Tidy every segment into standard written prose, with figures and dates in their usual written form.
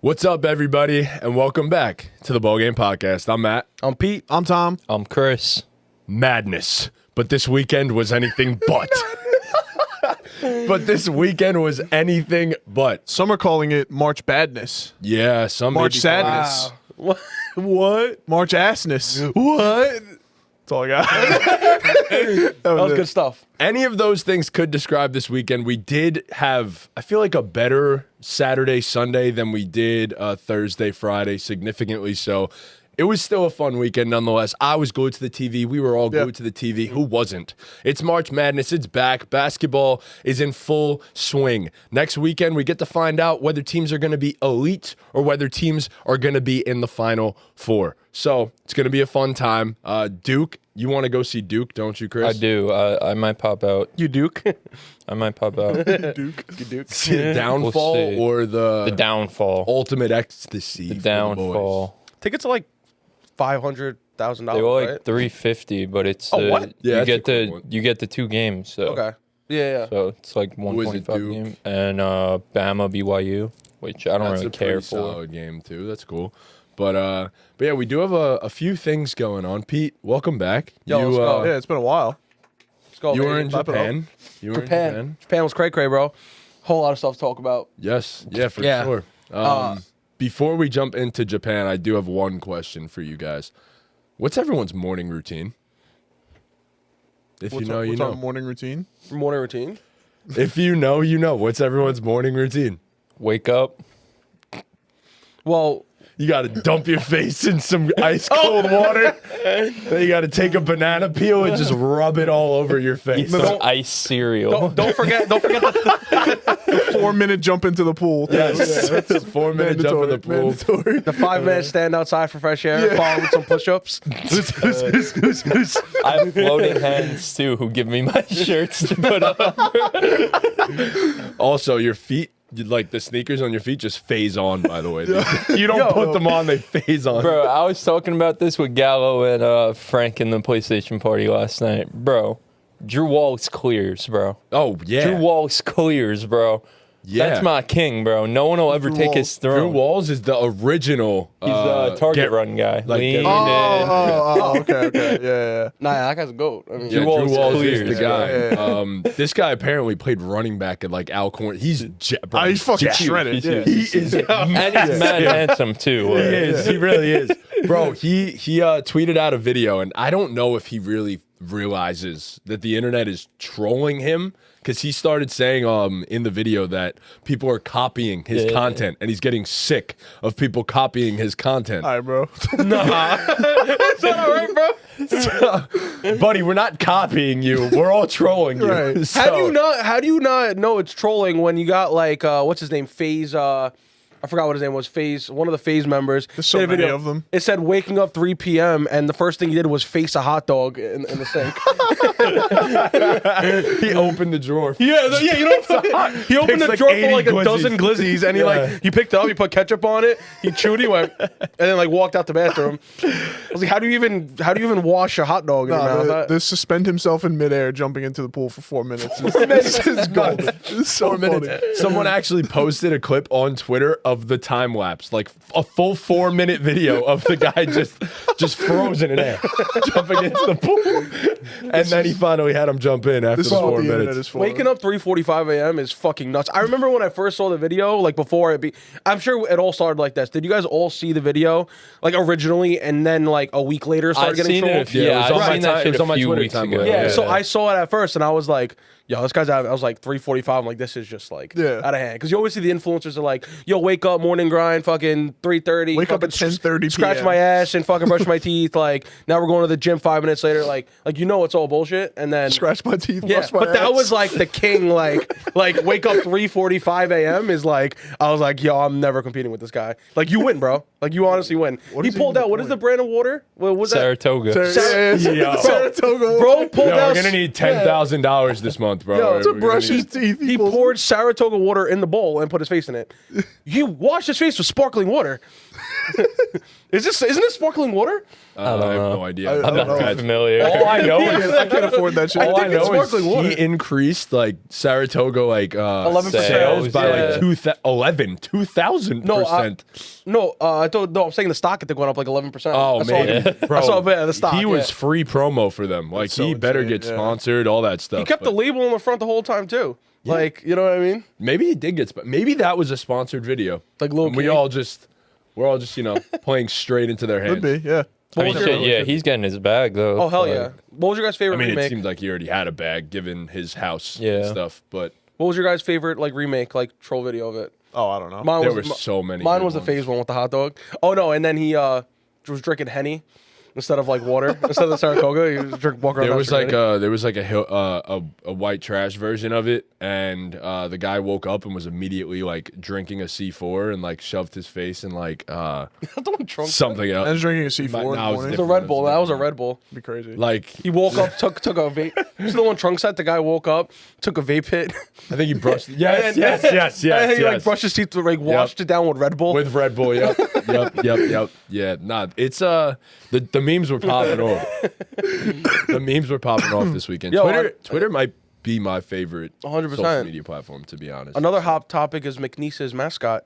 What's up, everybody, and welcome back to the BallGame podcast. I'm Matt. I'm Pete. I'm Tom. I'm Chris. Madness. But this weekend was anything but. But this weekend was anything but. Some are calling it March Badness. Yeah, some March maybe- Sadness. What? March Assness. What? That's all I got. That was good stuff. Any of those things could describe this weekend. We did have, I feel like, a better Saturday, Sunday than we did Thursday, Friday, significantly so. It was still a fun weekend nonetheless. I was glued to the TV. We were all glued to the TV. Who wasn't? It's March Madness. It's back. Basketball is in full swing. Next weekend, we get to find out whether teams are going to be elite or whether teams are going to be in the Final Four. So it's going to be a fun time. Duke, you want to go see Duke, don't you, Chris? I do. I might pop out. You Duke? I might pop out. Duke. You Duke? See the downfall We'll see. or The downfall. ultimate ecstasy The for downfall. Tickets are like $500,000, They were like right? $350, but it's Oh, what? Yeah, you that's get the equivalent. you get the two games. So Okay. Yeah. so it's like Who is it, 125 Duke? game and Bama BYU, which I don't That's really a pretty care for. solid game too. That's cool. But yeah, we do have a few things going on. Pete, welcome back. Yo, let's go. Yeah, it's been a while. Let's go, You were baby. in Clap it up. Japan. You were in Japan. Japan. Japan was cray-cray, bro. Whole lot of stuff to talk about. Yes. Yeah, for Yeah. sure. Before we jump into Japan, I do have one question for you guys. What's everyone's morning routine? If you know, you What's our know. morning routine? Morning routine. If you know, you know. What's everyone's morning routine? Wake up. Well, You got to dump your face in some ice cold water. Then you got to take a banana peel and just rub it all over your face. Some ice cereal. don't forget the 4-minute jump into the pool. Yes. 4-minute jump in the pool. Mandatory. 5-minute stand outside for fresh air, followed with some push-ups. I have floating hands too who give me my shirts to put up. Also, your feet, like the sneakers on your feet, just phase on, by the way. You don't put them on, they phase on. Bro, I was talking about this with Gallo and Frank in the PlayStation party last night. Bro, Drew Wallace clears, bro. Oh, yeah. Drew Wallace clears, bro. Yeah. That's my king, bro. No one will ever Drew take his throne. Drew Walls is the original. He's a target run guy. like, Leaned get- in. Okay. Yeah. Nah, that guy's a goat. I mean, Yeah, Drew Drew Walls Walls is clears, the guy. yeah. This guy apparently played running back at like Alcorn. He's bro, He's fucking jacked. shredded. Yeah. He is. And he's mad handsome, too. He is. He really is. Bro, he tweeted out a video, and I don't know if he really realizes that the internet is trolling him, because he started saying in the video that people are copying his content, and he's getting sick of people copying his content. All right, bro. It's all right, bro. Buddy, we're not copying you. We're all trolling you. Right. So- How do you not know it's trolling when you got like what's his name? FaZe I forgot what his name was. FaZe, one of the FaZe members. There's so did a many video. of them. It said waking up 3 p.m. and the first thing he did was face a hot dog in the sink. He opened the drawer. You know he opened Picks the like drawer 80 for like a glizzies. dozen glizzies and he picked it up, he put ketchup on it, he chewed, he went, and then like walked out the bathroom. I was like, how do you even wash a hot dog in your mouth? The suspend himself in midair, jumping into the pool for 4 minutes. This is golden. This is so 4 minutes. funny. Someone actually posted a clip on Twitter of the time lapse, like a full 4-minute video of the guy just frozen in air, jumping into the pool, and then he finally had him jump in after This the is what 4 the internet minutes. is for. Waking up 3:45 a.m. is fucking nuts. I remember when I first saw the video, like before I'm sure it all started like this. Did you guys all see the video, like originally, and then like a week later started I've getting seen trolled? it. Yeah, it was on I've my seen time- that it shit was on a my few Twitter weeks timeline. ago. Yeah, so I saw it at first, and I was like, yo, this guy's out. I was like 3:45. I'm like, this is just like Yeah. out of hand. Because you always see the influencers are like, yo, wake up, morning grind, fucking 3:30. Wake up at fucking 10:30 Scratch PM. my ass and fucking brush my teeth. Like, now we're going to the gym 5 minutes later. Like you know it's all bullshit. And then Scratch my teeth. yeah, brush my but that ass. was like the king. Like wake up 3:45 a.m. is like I was like, yo, I'm never competing with this guy. Like you win, bro. Like you honestly win. What He is pulled even out. the What is the point? brand of water? What was that? Saratoga. Yo. Saratoga. Bro pulled Yo, out. we're gonna need $10,000 this month, bro. Yo, We're to gonna brush need- his teeth. He pulls- poured Saratoga water in the bowl and put his face in it. He washed his face with sparkling water. Isn't this sparkling water? I have know. no idea. I I'm don't not know. too familiar. All I know is I can't afford that shit. all I think it's know is sparkling water. he increased like Saratoga like 11% sales by yeah. like 2,000%. No, I'm saying the stock I think went up like 11%. Oh, maybe. Bro, I saw a bit of the stock. he was yeah. free promo for them. Like, so he better insane, get yeah. sponsored, all that stuff. He kept the but label on the front the whole time too. Like, you know what I mean? maybe he did get maybe that was a sponsored video. Like low And we're key. all just, playing straight into their hands. Could be, yeah. I mean, was your- shit, yeah, he's getting his bag though. Oh hell Like, yeah! What was your guys' favorite I mean, it remake? seemed like he already had a bag given his house and Yeah. stuff, but What was your guys' favorite like remake, like troll video of it? Oh, I don't know. Mine there was were so many. Mine good was the ones. phase one with the hot dog. Oh no, and then he was drinking Henny instead of like water. Instead of the Saratoga, he was walking around. There was like a white trash version of it, and the guy woke up and was immediately like drinking a C4 and like shoved his face in like the one drunk. something I else. was drinking a C4 in Nah, the it was morning. The different. Red Bull. That was a Red Bull. Be crazy. Like He woke up, took a vape. You see the one trunk set? The guy woke up, took a vape hit. I think he brushed. Yes, And- yes, yes, and then yes, he like yes. brushed his teeth, like washed it down with Red Bull. With Red Bull, yep, yep. Yeah, nah, it's the memes were popping off. The memes were popping off this weekend. Yo, Twitter might be my favorite 100%. social media platform, to be honest. Another hot topic is McNeese's mascot.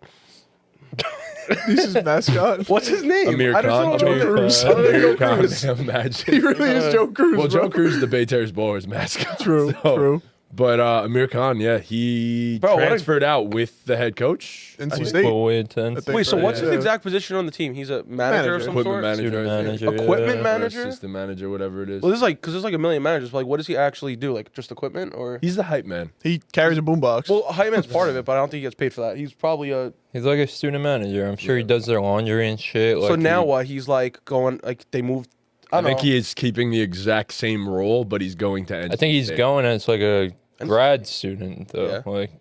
This is mascot. What's his name? Amir I just Khan. don't know. Cruz. Amir Khan. He Imagine. really is Joe Cruz. Well, bro. Joe Cruz is the Bay Terrace Bowlers mascot. True, so- true. But Amir Khan, yeah, he Bro, what a- transferred out with the head coach. NC State. Well, way intense. I think- Wait, so what's his Yeah. exact position on the team? He's a manager of Manager. some Equipment sort? manager. Student I think. manager. Equipment yeah. manager? Assistant manager, whatever it is. Well, this is like, because there's like a million managers. But like, what does he actually do? Like, just equipment or? He's the hype man. He carries a boombox. Well, Hyman's part of it, but I don't think he gets paid for that. He's probably a. He's like a student manager. I'm sure he does their laundry and shit. So like now he- what? He's like going, like, they moved. I I don't think know. he is keeping the exact same role, but he's going to NC I think he's State. going as like a grad student though. Yeah. Like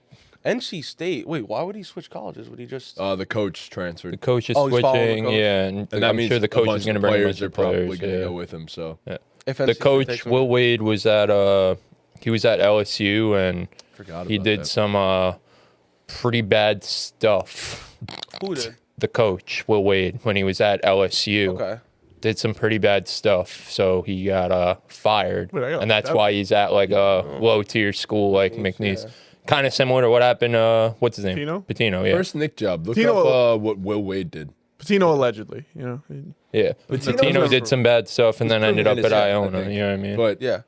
NC State. Wait, why would he switch colleges? Would he just. The coach transferred. the coach is Oh, he's following the switching, coach. yeah, and, And that I'm means sure the a coach bunch is going to of bring a players bunch are of probably players. going to Yeah. go with him. So if The NC State coach takes him? Will Wade was at LSU and forgot he about did that. some pretty bad stuff. Who did? The coach Will Wade when he was at LSU Okay. did some pretty bad stuff, so he got fired, Wait, I got and that's that- why he's at like a low tier school like McNeese. yeah. Kind of similar to what happened. What's his name? Patino? Patino. Yeah. First Nick job. Look Patino- up what Will Wade did. Patino allegedly, you know. Yeah. Patino's Patino never- did some bad stuff and then proven ended up at innocent, I Iona. think. You know what I mean? But Yeah.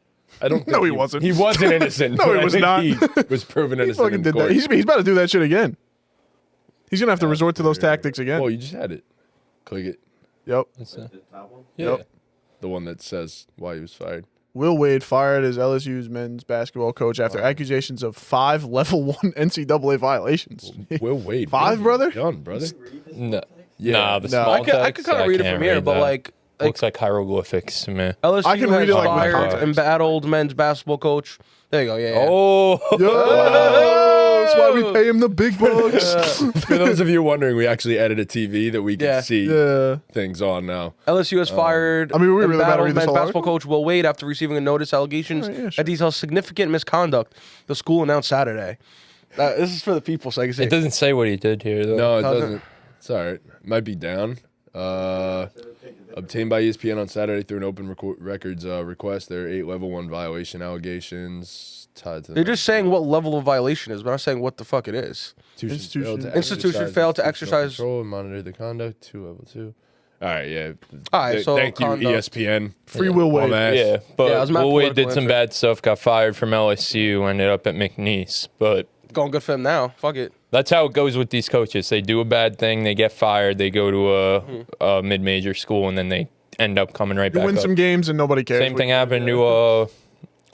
I don't. No, think he wasn't. He wasn't innocent. No, but he I was think not. He was proven He innocent. fucking in did court. that. He's about to do that shit again. He's gonna have to resort to those tactics again. Oh, you just had it. Click it. Yep. That's it. Yep. Yeah. The one that says why he was fired. Will Wade fired as LSU's men's basketball coach after accusations of 5 level 1 NCAA violations. Will Wade. 5, what have you brother? done, brother? No. Yeah. Nah, the No. small I could text, kind of read it can't from here, read but that. like Looks like hieroglyphics to me. LSU I can has read it, like, with fired context. and battled men's basketball coach. There you go. Yeah. yeah. Oh. That's why we pay him the big bucks. For those of you wondering, we actually added a TV that we can Yeah. see Yeah. things on now. LSU has fired. I mean, were we and really about to battled read this men's whole basketball article? coach Will Wade after receiving a notice allegations Alright, yeah, sure. that details significant misconduct. The school announced Saturday. This is for the people, so I can say. It doesn't say what he did here though. No, it Doesn't- doesn't. It's all right. Might be down. Obtained by ESPN on Saturday through an open records request. There are 8 level 1 violation allegations tied to. They're just saying what level of violation is, but not saying what the fuck it is. Institution failed to institutional exercise- control and monitor the conduct. 2 level 2. All right, yeah. All right, so thank you, conduct. ESPN. Free Will Wade. Dumbass. Yeah, but Yeah, it was my Will Wade did political some answer. bad stuff, got fired from LSU, ended up at McNeese. But Going good for him now. Fuck it. that's how it goes with these coaches. They do a bad thing, they get fired, they go to a mid-major school, and then they end up coming right You back win up. some games and nobody cares. Same thing happened to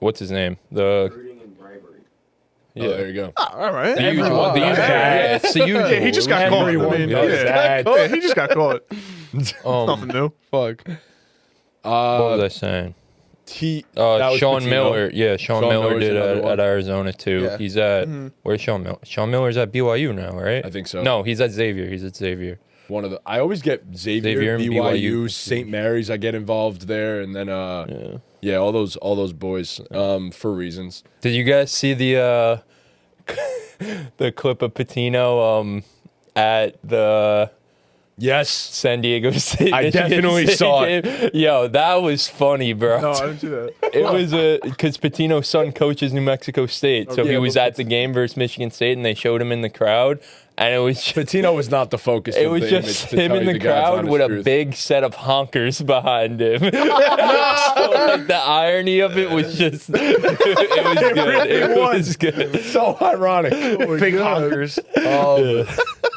what's his name? The Oh, there you go. All right. the usual. Everyone. The usual. Yeah, it's the usual. Yeah, he just got caught. I mean, Yeah, yeah. that- Yeah, he just got caught. Um, Nothing new. Fuck. what was I saying? That was Sean Patino. Miller. Yeah, Sean Sean Miller Miller's did another one. at Arizona too. Yeah. He's at where's Sean Miller? Sean Miller's at BYU now, right? I think so. No, he's at Xavier. He's at Xavier. One of the. I always get Xavier, Xavier and BYU, BYU. St. Mary's. I get involved there, and then yeah, all those boys for reasons. Did you guys see the the clip of Patino at the Yes. San Diego State. I Michigan definitely State saw it. game. Yo, that was funny, bro. No, I didn't see that. It was because Patino's son coaches New Mexico State, so Yeah, he was but at the game versus Michigan State, and they showed him in the crowd, and it was just, Patino was not the focus. it of was the just image, to him tell in you the God's crowd honest with a truth. big set of honkers behind him. So, like, the irony of it was just, it was good. It was good. So ironic. Big honkers.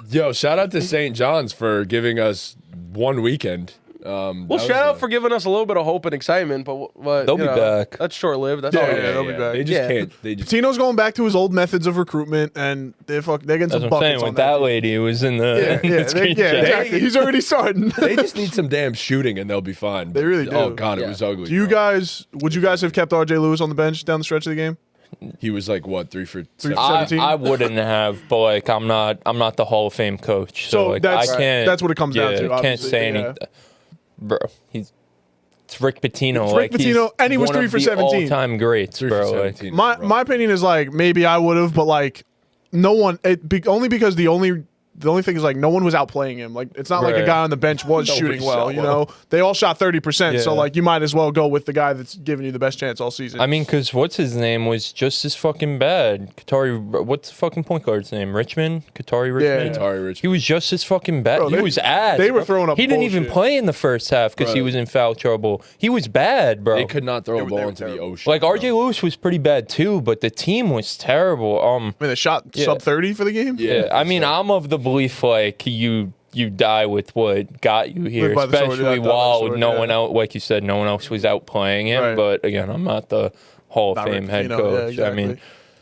Yo, shout out to St. John's for giving us one weekend. Well, shout out for giving us a little bit of hope and excitement, but They'll be back. That's short lived. That's Yeah, all. yeah, they'll be back. They just Yeah. can't. They just Tino's going back to his old methods of recruitment, and they're getting That's some what I'm saying. buckets on With that team. lady who was in the, Yeah, in the yeah, screenshot. exactly. He's already starting. they just need some damn shooting and they'll be fine. They really do. Oh god, Yeah. it was ugly. Do you bro. guys? Would you guys have kept R.J. Lewis on the bench down the stretch of the game? He was like what 3 for 7? 17? I wouldn't have, but like I'm not the Hall of Fame coach, so, So like that's- I can't. that's what it comes down to, Can't obviously, say yeah. anything, bro. It's Rick Pitino. It's Rick like, Pitino, and he was one 3 of for the 17. All-time greats, 3 bro. for Like, 17. My opinion is like maybe I would have, but like no one. Only because the only thing is like no one was outplaying him. Like it's not like a Right. guy on the bench was Nobody shooting well. shot You well. know, they all shot 30%. So Yeah. like you might as well go with the guy that's giving you the best chance all season. I mean, because what's his name was just as fucking bad. What's the fucking point guard's name? Richmond? Katari Richmond? Yeah. Atari Rich. He was just as fucking bad. Bro, He they- was ass. they were bro. throwing up He didn't even bullshit. play in the first half because he Bro. was in foul trouble. He was bad, bro. They could not throw a they ball were into the terrible. ocean. Like RJ bro. Lewis was pretty bad too, but the team was terrible. I mean, they shot sub 30 for the game. Yeah, I mean, I'm of the belief like you die with what got you here, Live by the sword, especially yeah, die by the while sword, no yeah. one else, like you said, no one else was outplaying him. Right. But again, I'm not the Hall of Not Fame Rick head Pitino, coach. yeah, I mean,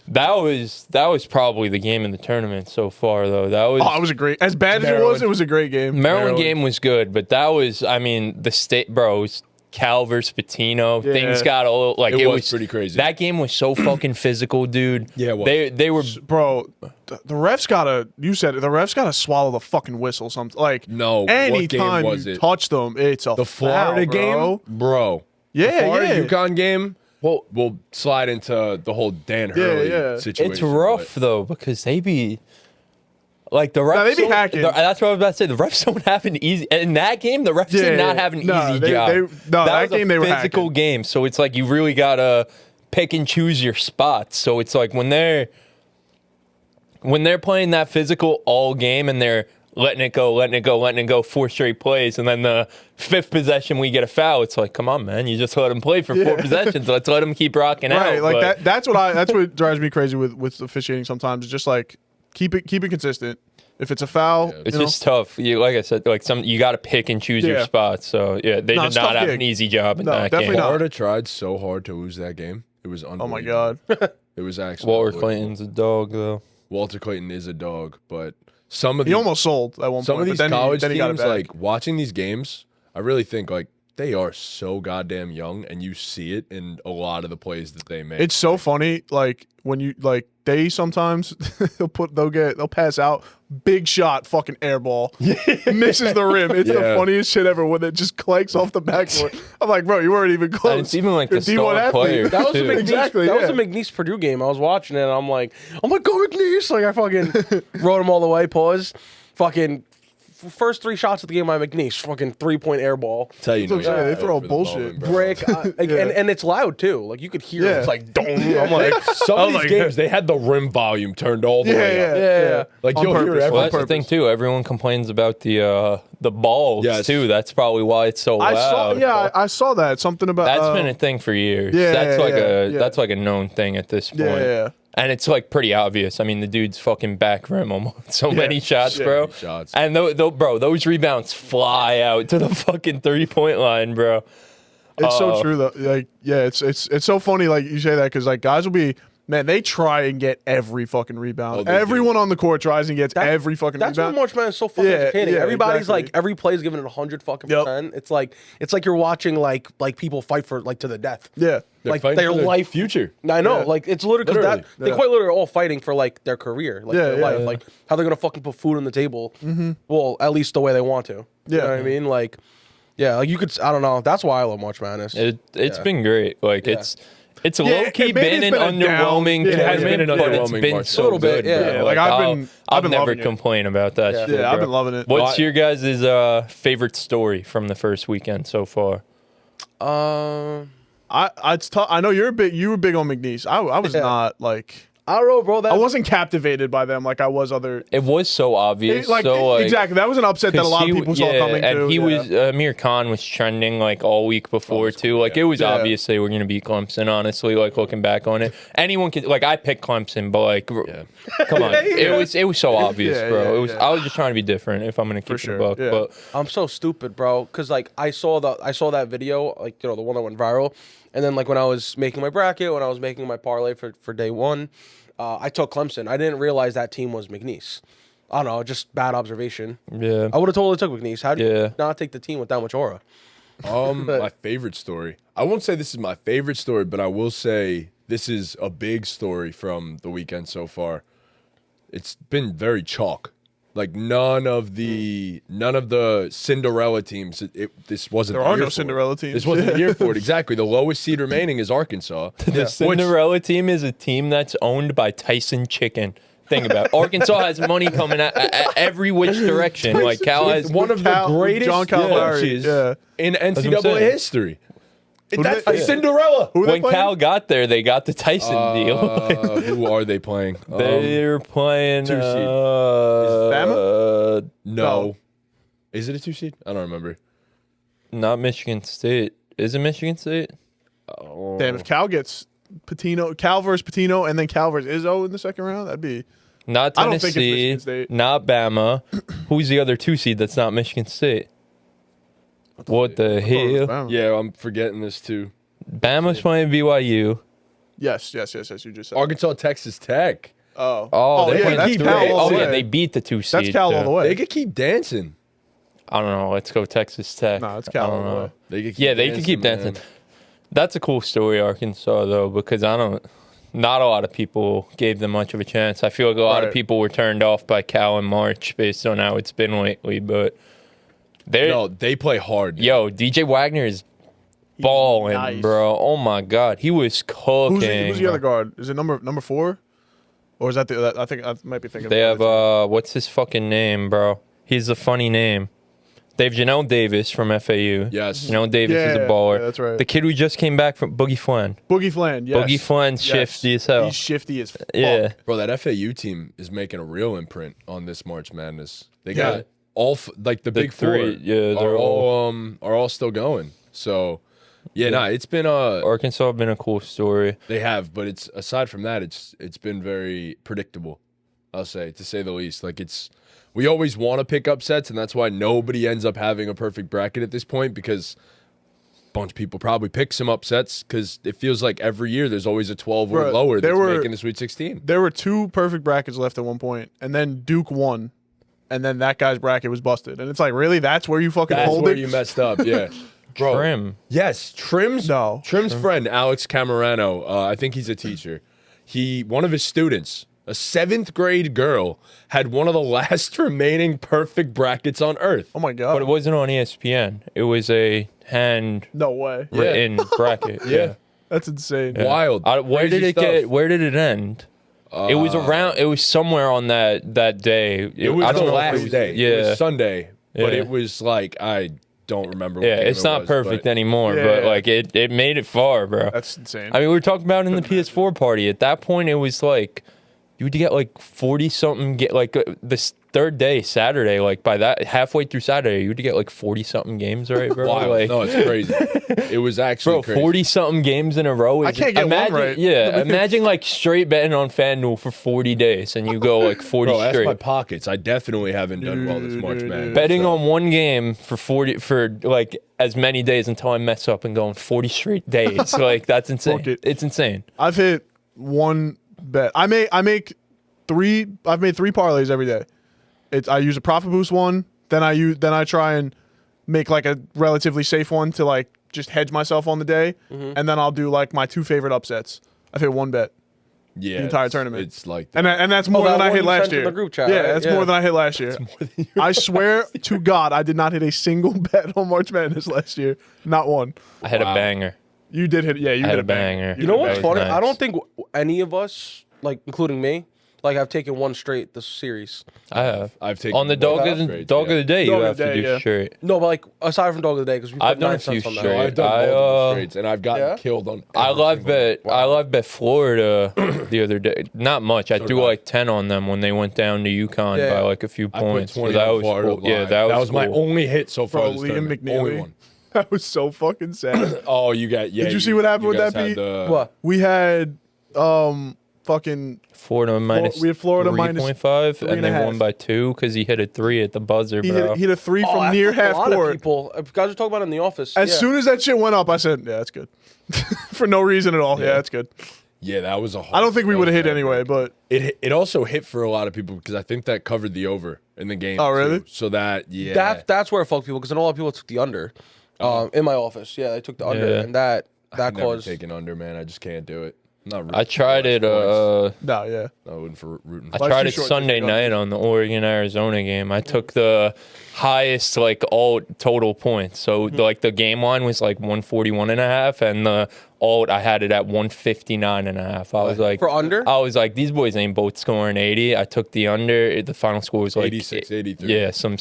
exactly. that was probably the game in the tournament so far, though. That was. Oh, it was a great. As bad as Maryland. it was a great game. Maryland game was good, but that was, I mean, the state, bro, it was Cal versus Patino. Yeah. Things got a little, like, It it was was pretty crazy. That game was so fucking physical, dude. Yeah, it was. They were, Bro, the refs gotta. You said it. The refs gotta swallow the fucking whistle. Like No, what anytime game was you it? touch them, it's a The Florida foul, game, bro. Yeah, the Florida yeah. UConn game. well, We'll slide into the whole Dan Hurley yeah. situation. it's rough, though, because they be. Like the refs, they be don't- hacking. That's what I was about to say. The refs don't have an easy. In that game, the refs did not have an No, easy they- job. that was game a they were physical hacking. game, so it's like you really gotta pick and choose your spots. So it's like when they're playing that physical all game and they're letting it go 4 straight plays, and then the 5th possession we get a foul. It's like, come on, man, you just let them play for 4 possessions. Let's let them keep rocking Right, out. like But- that's what drives me crazy with officiating sometimes. It's just like keep it consistent. If it's a foul, It's you know, just tough. Like I said, like you got to pick and choose your Yeah. spots. So yeah, they No, did it's not tough have gig. an easy job in No, that definitely game. not. Florida tried so hard to lose that game. It was unbelievable. oh my god, It was actually Walter unbelievable. Clayton's a dog, though. Walter Clayton is a dog, but some of he the almost sold at one some point. of these but then college he got it teams, back. like watching these games, I really think like they are so goddamn young, and you see it in a lot of the plays that they make. It's so funny, like when you like they sometimes they'll pass out, big shot, fucking air ball, misses the rim. It's the Yeah. funniest shit ever when it just clanks off the backboard. I'm like, bro, you weren't even close. And it's even like You're the a D1 star athlete. player. That was the too. McNeese. Exactly, That was yeah. the McNeese Purdue game. I was watching it. And I'm like, go McNeese! Like I fucking wrote him all the way. Pause. Fucking first 3 shots of the game by McNeese. Fucking 3-point air ball. Tell you, That's what I'm saying, they for throw the bullshit. moment, bro. Brick. And it's loud too. Like you could hear it. Yeah. It's like dong. I'm like, Some I of was these like, games, they had the rim volume turned all the way up. yeah. Like On you'll hear purpose. every Well, that's the purpose. thing too. Everyone complains about the balls Yes. too. That's probably why it's so loud. I saw that something about That's been a thing for years. yeah, that's like yeah. that's like a known thing at this point. yeah. And it's like pretty obvious. I mean, the dude's fucking back rim almost so many shots, so bro. many shots. And bro, those rebounds fly out to the fucking 3-point line, bro. It's so true though. Like, yeah, it's so funny. Like you say that because like guys will be, man, they try and get every fucking rebound. Oh, they Everyone on the court tries and gets every fucking That's rebound. what March Madness is so fucking Yeah, entertaining. yeah, Everybody's exactly. like, every play is giving it 100 fucking Yep. %. It's like you're watching like people fight for like to the death. Yeah, They're like fighting their for their life future. I know, Yeah. like it's literally because Literally. they Yeah. quite literally are all fighting for like their career, like Yeah, their yeah, life, yeah. like how they're gonna fucking put food on the table. Mm-hmm. Well, at least the way they want to. You Yeah. know what I mean? Like, yeah, like you could. I don't know. That's why I love March Madness. It's Yeah. been great. Like Yeah. it's It's Yeah, low-key maybe been it's an been a down- underwhelming yeah, it has tournament, been an but it's underwhelming been March. so A little bit, good, yeah. bro. Like, I'll I've been never loving it. complain about that shit, Yeah, I've bro. been loving it. What's your guys' favorite story from the first weekend so far? It's tough. I know you were big on McNeese. I was Yeah. not like. I don't know, bro. I wasn't captivated by them like I was other. It was so obvious. Exactly. That was an upset that a lot of people saw coming and too. he yeah. was Amir Khan was trending like all week before too. Like it was Yeah. obvious they were going to beat Clemson. Honestly, like looking back on it, anyone could like I picked Clemson, but like come on, it was so obvious, Yeah, bro. yeah, it was. yeah. I was just trying to be different. If I'm going to keep sure, it a buck, yeah. but I'm so stupid, bro. Cause like I saw that video, like the one that went viral, and then like when I was making my bracket, when I was making my parlay for day one, I took Clemson. I didn't realize that team was McNeese. I don't know, just bad observation. yeah, I would have totally took McNeese. How do Yeah. you not take the team with that much aura? My favorite story. I won't say this is my favorite story, but I will say this is a big story from the weekend so far. It's been very chalk. Like none of the Cinderella teams. This wasn't. There the are year no for it. Cinderella teams. This wasn't the year for it. Exactly. The lowest seed remaining is Arkansas. the Cinderella team is a team that's owned by Tyson Chicken. Think about it. Arkansas has money coming at every which direction. Like Cal has One of Cal- the greatest John Calipari, coaches yeah. in what I'm NCAA saying. history. do That's they- the Cinderella. Who are they when playing? Cal got there, they got the Tyson deal. Who are they playing? They're playing. two seed. Bama? No. Is it a 2 seed? I don't remember. Not Michigan State. Is it Michigan State? Damn, if Cal gets Cal versus Patino, and then Cal versus Izzo in the second round, that'd be. Not I don't think it's Tennessee. Michigan State. Not Bama. Who's the other 2 seed that's not Michigan State? What the Oh, it was hell? Bama. Yeah, I'm forgetting this too. Bama's playing BYU. Yes. You just said. Arkansas, Texas Tech. Oh, they they're can playing keep 3. Cal all Oh the yeah, way. they beat the 2 seed. That's Cal all the way. They could keep dancing. I don't know. Let's go Texas Tech. No, it's I Cal don't all the know. way. They could keep Yeah, they can keep dancing. That's a cool story, Arkansas, though, because not a lot of people gave them much of a chance. I feel like a lot of Right. people were turned off by Cal in March based on how it's been lately, but They play hard. yo, DJ Wagner is balling, nice. bro. Oh my God. He was cooking. Who's the bro. other guard? Is it number 4? Or is that I think I might be thinking. They of have, the other what's his fucking name, bro? He's a funny name. They have Janelle Davis from FAU. Yes. Janelle Davis is a Yeah, baller. yeah, that's right. The kid who just came back from Boogie Flynn. two. Boogie Flan. Yes. Boogie Flynn's shifty as hell. He's shifty as fuck. Yeah. Bro, that FAU team is making a real imprint on this March Madness. They Yeah. got all like the big three, four. yeah, they're are all still going. So yeah, it's been Arkansas have been a cool story. they have, but it's aside from that, it's been very predictable. I'll say, to say the least. Like we always want to pick upsets, and that's why nobody ends up having a perfect bracket at this point, because a bunch of people probably pick some upsets because it feels like every year there's always a 12 or Bro, lower that's there were- making the Sweet 16. There were 2 perfect brackets left at one point, and then Duke won, and then that guy's bracket was busted. And it's like, really? That's where you fucking That's hold where it? you messed up, yeah. Bro, Trim. yes, Trim's friend, Alex Camerano, I think he's a teacher. One of his students, a 7th grade girl, had one of the last remaining perfect brackets on earth. Oh my god! But it wasn't on ESPN. It was a handwritten No way. bracket. Yeah. That's insane. Yeah. Wild. Where did Crazy it stuff. Where did it end? It was around. It was somewhere on that day. It was I don't the know if it last was- day. Yeah. It was Sunday, but Yeah. it was like, I don't remember what Yeah, game it's it not was, perfect but- anymore, Yeah, but yeah. like it made it far, bro. That's insane. I mean, we were talking about it in the PS4 party. At that point, it was like you would get like 40 something. Get like this third day, Saturday. Like by that halfway through Saturday, you would get like 40 something games, right, bro? Wild. Like, No, it's crazy. It was actually bro, crazy. 40 something games in a row. Is, I can't get one imagine, right. Yeah, imagine like straight betting on FanDuel for 40 days, and you go like 40 Bro, that's straight. my pockets. I definitely haven't done well this March Madness. Betting so. on one game for like as many days until I mess up and going 40 straight days. Like that's insane. Fuck it. It's insane. I've hit one bet. I've made 3 parlays every day. I use a profit boost one, then I try and make like a relatively safe one to like just hedge myself on the day, and then I'll do like my 2 favorite upsets. I've hit one bet. Yeah, the entire it's- tournament. It's like that. And that's more that than I one hit you last sent in year. the group chat, Yeah, right? that's Yeah. more than I hit last year. I swear to God, I did not hit a single bet on March Madness last year. Not one. I had a Wow. banger. You did hit. Yeah, you I hit had a a banger. You know what's That was funny? I nice. don't think any of us, like including me, like I've taken one straight this series. I have. I've taken On the dog of the day, you Dog of have the to day, do yeah. straight. No, but like aside from dog of the day, because we put I've done 9 a few cents on that. straight. No, I've done multiple straights, and I've gotten Yeah? killed on. I every live single bet. one. I live bet Florida the other day. Not much. I So threw did I. like 10 on them when they went down to UConn Yeah. by like a few I put points. 20 So that on was Florida cool. Yeah, live. that was my cool. only hit so far. Bro, This Liam tournament. McNeely. Only one. That was so fucking sad. Oh, you got. Yeah. Did you see what happened with guys that, had Pete? the- What? We had fucking Florida minus we had Florida minus 3.5, and they 3.5. won by 2 because he hit a 3 at the buzzer, bro. he hit a 3 from I near fucked half a lot of court. people. Guys were talking about it in the office. As yeah. soon as that shit went up, I said, "Yeah, that's good." For no reason at all. Yeah, that's good. Yeah, that was a. I don't think we that would have was hit bad anyway, break. but It also hit for a lot of people because I think that covered the over in the game. Oh, really? too. So that That's where it fucked people because a lot of people took the under. In my office, yeah, they took the under, Yeah. and that I've never caused. taken under, man. I just can't do it. I'm not rooting I tried it. no, yeah. I wouldn't for rooting. I For Life's tried too it short to Sunday take night on the Oregon Arizona game. I took the highest like all total points. So like the game line was like 141.5, and the alt I had it at 159.5. I was like For under? I was like, these boys ain't both scoring 80. I took the under. The final score was like 86, 83. Yeah, some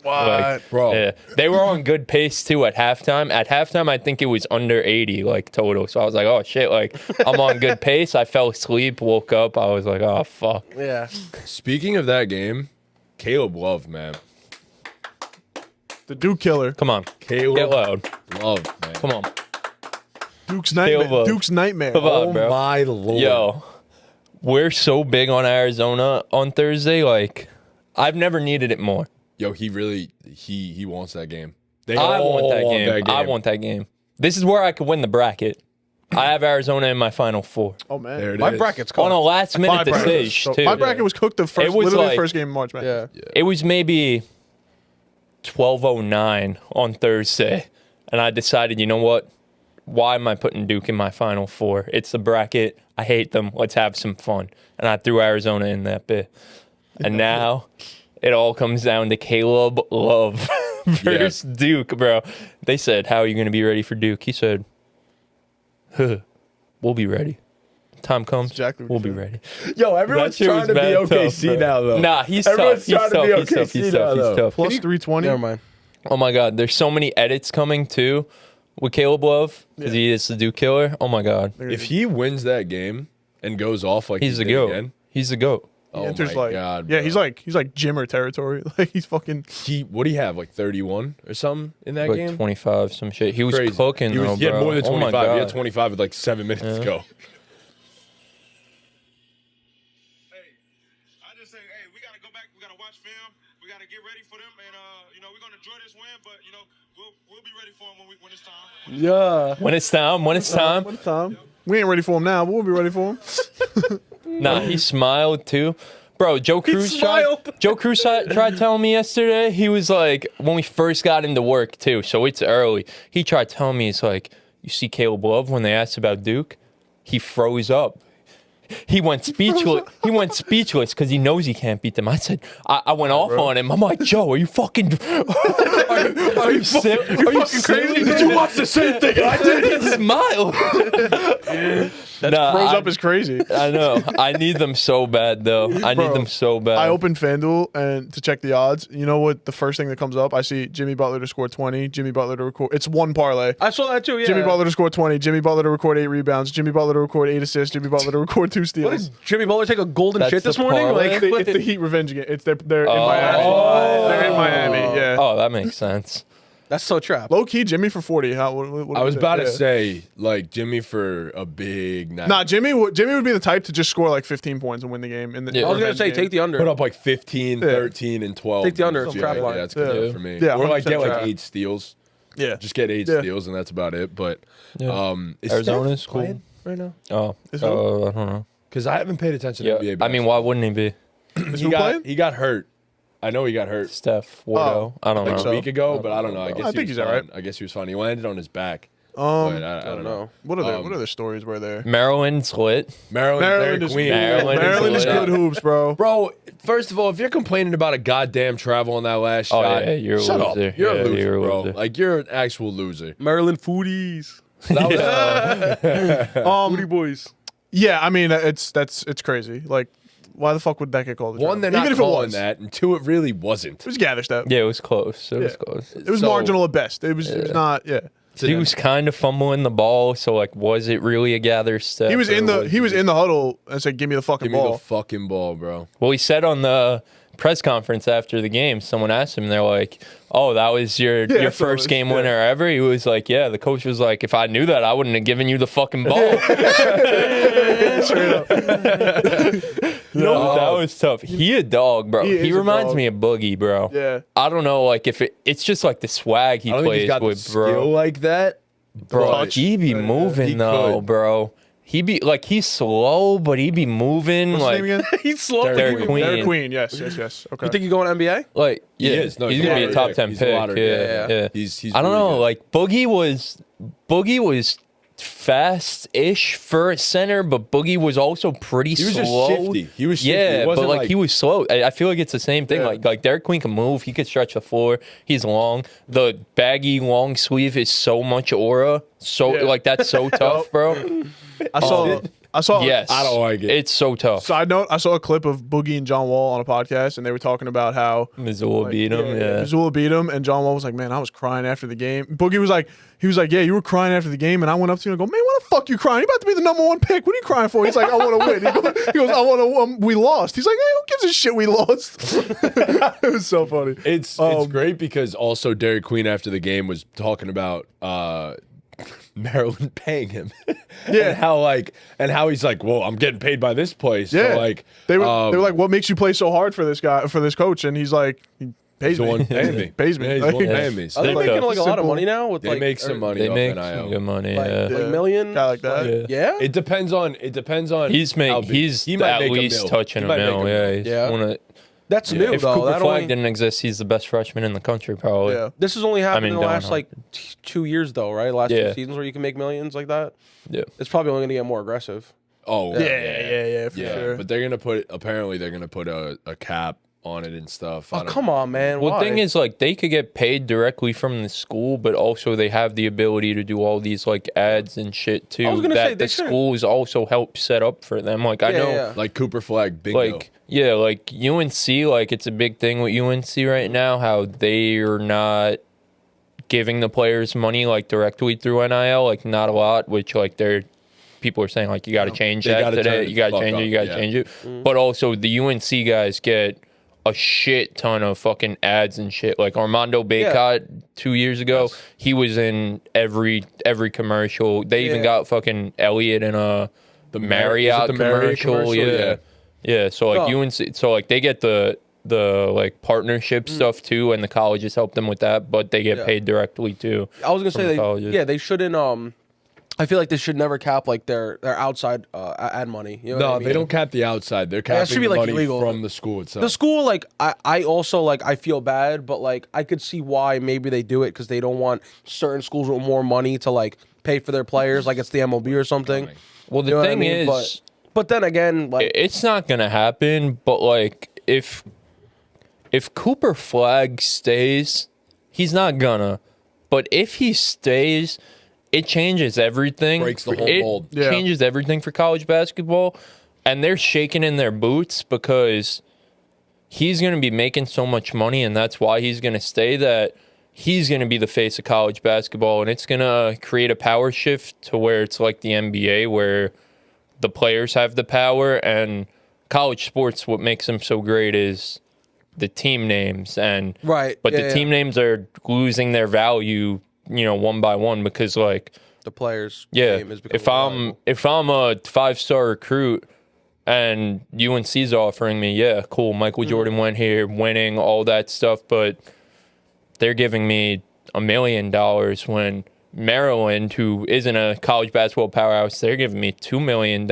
like, Bro. Yeah, they were on good pace too at halftime. At halftime, I think it was under 80 like total. So I was like, oh shit, like I'm on good pace. I fell asleep, woke up. I was like, oh fuck. Yeah, Speaking of that game, Caleb Love, man. The Duke killer. Come on, Caleb get loud. Love, man. Come on. Duke's Caleb nightmare. Love. Duke's nightmare. Come on, Oh bro. my lord. Yo, we're so big on Arizona on Thursday. Like, I've never needed it more. Yo, he really he wants that game. They I all want that game. I game. want that game. This is where I could win the bracket. I have Arizona in my final 4 Oh man. There it my is. bracket's on a cooked. last My minute bracket was decision so- too. My bracket was cooked the first, was literally like- the first game of March Madness. Yeah, It was maybe 12:09 on Thursday, and I decided, you know what? Why am I putting Duke in my final 4? It's the bracket. I hate them. Let's have some fun. And I threw Arizona in that bit. And now it all comes down to Caleb Love versus Duke, bro. They said, how are you going to be ready for Duke? He said, we'll be ready. Time comes, exactly what we'll he be said. ready. Yo, everyone's That shit trying was to be mad OKC tough, bro. now, though. Nah, he's Everyone's tough. trying He's to be tough. OKC He's now, tough. He's though. tough. Plus 320. never mind. Oh my God, there's so many edits coming too with Caleb Love because he is the Duke killer. Oh my God, If he wins that game and goes off like he's he the did goat. again, He's the goat. He oh enters my like God, yeah, bro. he's like Jimmer territory. Like he's fucking What do you have, like 31 or something in that Like game? 25, some shit. He was Crazy. cooking He, though, he had bro. more than Oh my 25. He had God. 25 with like 7 minutes to go. I just say, hey, we gotta go back. We gotta watch film. We gotta get ready for them, and we're gonna enjoy this win. But we'll be ready for them when it's time. Yeah, When it's time, when it's time. What time? We ain't ready for him now, but we'll be ready for him. Nah, he smiled too. Bro, Joe Cruz smiled. Joe Cruz tried telling me yesterday, he was like, when we first got into work too, so it's early, he tried telling me, he's like, you see Caleb Love when they asked about Duke? He froze up. He went speechless. He went speechless because he knows he can't beat them. I said, I went off on him. I'm like, Joe, are you fucking, are you crazy? Did you watch the same thing I did? He smiled. Froze up is crazy. I know. I need them so bad, though. I need Bro, them so bad. I opened FanDuel and to check the odds. You know what? The first thing that comes up, I see Jimmy Butler to score 20. Jimmy Butler to record. It's one parlay. I saw that too. Yeah, Jimmy Butler to score 20. Jimmy Butler to record 8 rebounds. Jimmy Butler to record 8 assists. Jimmy Butler to record 2 steals. What did Jimmy Butler take a golden That's shit this the morning? parlay? Like, It's the Heat revenge game. It's they're in Miami. They're in Miami. Yeah. Oh, that makes sense. that's so trap. Low key, Jimmy for 40. How? What I was about to yeah. say, like, Jimmy for a big night. Nah, Jimmy would be the type to just score like 15 points and win the game. In the Yeah. I was gonna revenge say game. take the under. Put up like 15, 13, and 12. Take the under, it's Yeah, trap yeah, line. that's good Yeah. for me. Yeah, or like 100% get like trap. 8 steals. Yeah. Just get 8 Yeah. steals, and that's about it. But Yeah. is Arizona's Steph cool. playing right now? Oh, Is who? I don't know. Because I haven't paid attention to Yeah, NBA. I mean, why wouldn't he be? Is he who got playing? he got hurt. I know he got hurt Steph, Wardo. I don't like know. a week ago, but I don't know. I guess I he think was he's all right. fine. I guess he was fine. He landed on his back. But I don't know. What other stories were there? Maryland's lit. Maryland, Maryland they're is queen. Maryland is lit. good hoops, bro. Bro, first of all, if you're complaining about a goddamn travel on that last Oh, shot, yeah, you're a shut loser. up. You're Yeah, a loser, you're a bro. loser. Like, you're an actual loser. Maryland foodies. That was, Booty boys. Yeah, I mean it's crazy. Like, why the fuck would that get called a one, travel? they're Even not if it calling was. that, and two, it really wasn't. It was gather step. Yeah, it was close. It was Yeah. close. It was So- marginal at best. It was not. Yeah. He was kind of fumbling the ball, so like, was it really a gather step? He was or in the huddle and said, "Give me the fucking Give me ball." the fucking ball, bro. Well, he said on the press conference after the game, someone asked him, they're like, "Oh, that was your that's what it first was, game yeah. winner ever?" He was like, "Yeah." The coach was like, "If I knew that, I wouldn't have given you the fucking ball." Straight up. That was tough. He a dog, bro. He is He a reminds dog. me of Boogie, bro. Yeah. I don't know, like if it's just like the swag he I don't think he's plays got the with, skill bro. like that. Bro, but he be moving he though, could. bro. He be like he's slow, but he be moving What's like his name again? He's slow. Derek Queen. Derek Queen. Yes. Okay. You think he's going NBA? like yeah. is. No, he's he's gonna a be a lottery top pick. 10 He's a pick. lottery Yeah, pick. yeah. He's I don't really know, good. like Boogie was fast-ish for a center, but Boogie was also pretty He was slow. just shifty. He was shifty. Yeah, It but wasn't like he was slow. I feel like it's the same thing. Yeah. Like Derek Queen can move. He could stretch the floor. He's long. The baggy long sleeve is so much aura. So Yeah. like that's so tough, bro. I saw. Yes, I don't like it. It's so tough. Side note: I saw a clip of Boogie and John Wall on a podcast, and they were talking about how Missoula beat him. Yeah. Missoula beat him, and John Wall was like, "Man, I was crying after the game." Boogie was like, "Yeah, you were crying after the game," and I went up to him and go, "Man, what the fuck you crying? You about to be the #1 pick? What are you crying for?" He's like, "I want to win." He goes, "I want to. We lost." He's like, "Hey, who gives a shit? We lost." It was so funny. It's great because also Derek Queen after the game was talking about Maryland paying him. Yeah. and how he's like, well, I'm getting paid by this place. Yeah, So like they were like, "What makes you play so hard for this guy, for this coach?" And he's like, "He pays he's the me, one paying me. pays me." Yeah, he's the one Like, paying me. So Are they They're making tough. like a lot of Simple. money now? With they like, make some money They off make NIL. some good money. like, Yeah. like million, guy like that. Yeah. It depends on. He's how big. he's He might at make a least mil. touching He a might mil. make Yeah, a he's Yeah. one of- That's new if though. Cooper That Flag only, didn't exist, he's the best freshman in the country, probably. Yeah. this has only happened mean, in the Don last Hart. like 2 years though, right? Last Yeah. 2 seasons where you can make millions like that. Yeah. It's probably only going to get more aggressive. Oh Yeah, for sure. But they're gonna put. Apparently, they're gonna put a cap on it and stuff. Oh come on, man. Well, Why? the thing is, like, they could get paid directly from the school, but also they have the ability to do all these like ads and shit too. I was gonna say, that they the shouldn't- schools also help set up for them. Like, I Yeah, know, yeah. Like Cooper Flag, bingo. like, yeah, like UNC, like it's a big thing with UNC right now. How they are not giving the players money like directly through NIL, like not a lot. Which like they're people are saying like you got to change They that gotta turn today. it You got to the fuck change it. up, You got to yeah. change it. But also the UNC guys get a shit ton of fucking ads and shit. Like Armando Baycott 2 years ago, he was in every commercial. They even Yeah. got fucking Elliott in a Marriott is it the Marriott commercial. Yeah. Yeah. So like Oh. UNC, so like they get the like partnership stuff too, and the colleges help them with that, but they get Yeah. paid directly too. I was gonna from say the they, colleges. yeah, they shouldn't. I feel like they should never cap like their outside ad money. You know what I no, mean? they don't cap the outside. They're Yeah, it capping should be, the like, money illegal. from the school itself. The school, like, I also like I feel bad, but like I could see why maybe they do it because they don't want certain schools with more money to like pay for their players, like it's the MLB or something. Well, the You know what I thing mean? is, But then again, like it's not gonna happen. But like, if Cooper Flag stays, he's not gonna. But if he stays, it changes everything. Breaks the whole It mold. Yeah. changes everything for college basketball, and they're shaking in their boots because he's gonna be making so much money, and that's why he's gonna stay. That he's gonna be the face of college basketball, and it's gonna create a power shift to where it's like the NBA, where the players have the power, and college sports, what makes them so great is the team names, and Right, but yeah, the yeah. team names are losing their value, one by one, because like the players. yeah, name is becoming if I'm a 5-star recruit and UNC's offering me, yeah, cool, Michael Jordan went here, winning, all that stuff, but they're giving me $1 million when Maryland, who isn't a college basketball powerhouse, they're giving me $2 million.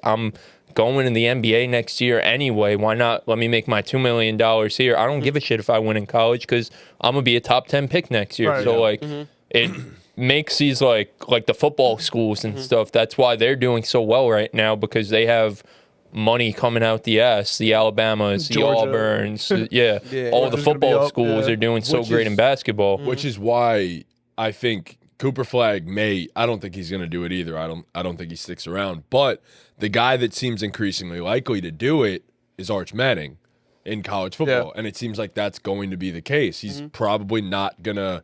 I'm going in the NBA next year anyway. Why not let me make my $2 million here? I don't give a shit if I win in college because I'm going to be a top 10 pick next year. Right, so, yeah. like, it makes these, like the football schools and stuff, that's why they're doing so well right now because they have money coming out the ass. The Alabamas, the Georgia. Auburns, yeah, Yeah. all the Georgia's gonna be football up, schools yeah. are doing so Which great is- in basketball. Which is why I think Cooper Flagg I don't think he's going to do it either. I don't think he sticks around. But the guy that seems increasingly likely to do it is Arch Manning in college football. Yeah. And it seems like that's going to be the case. He's probably not going to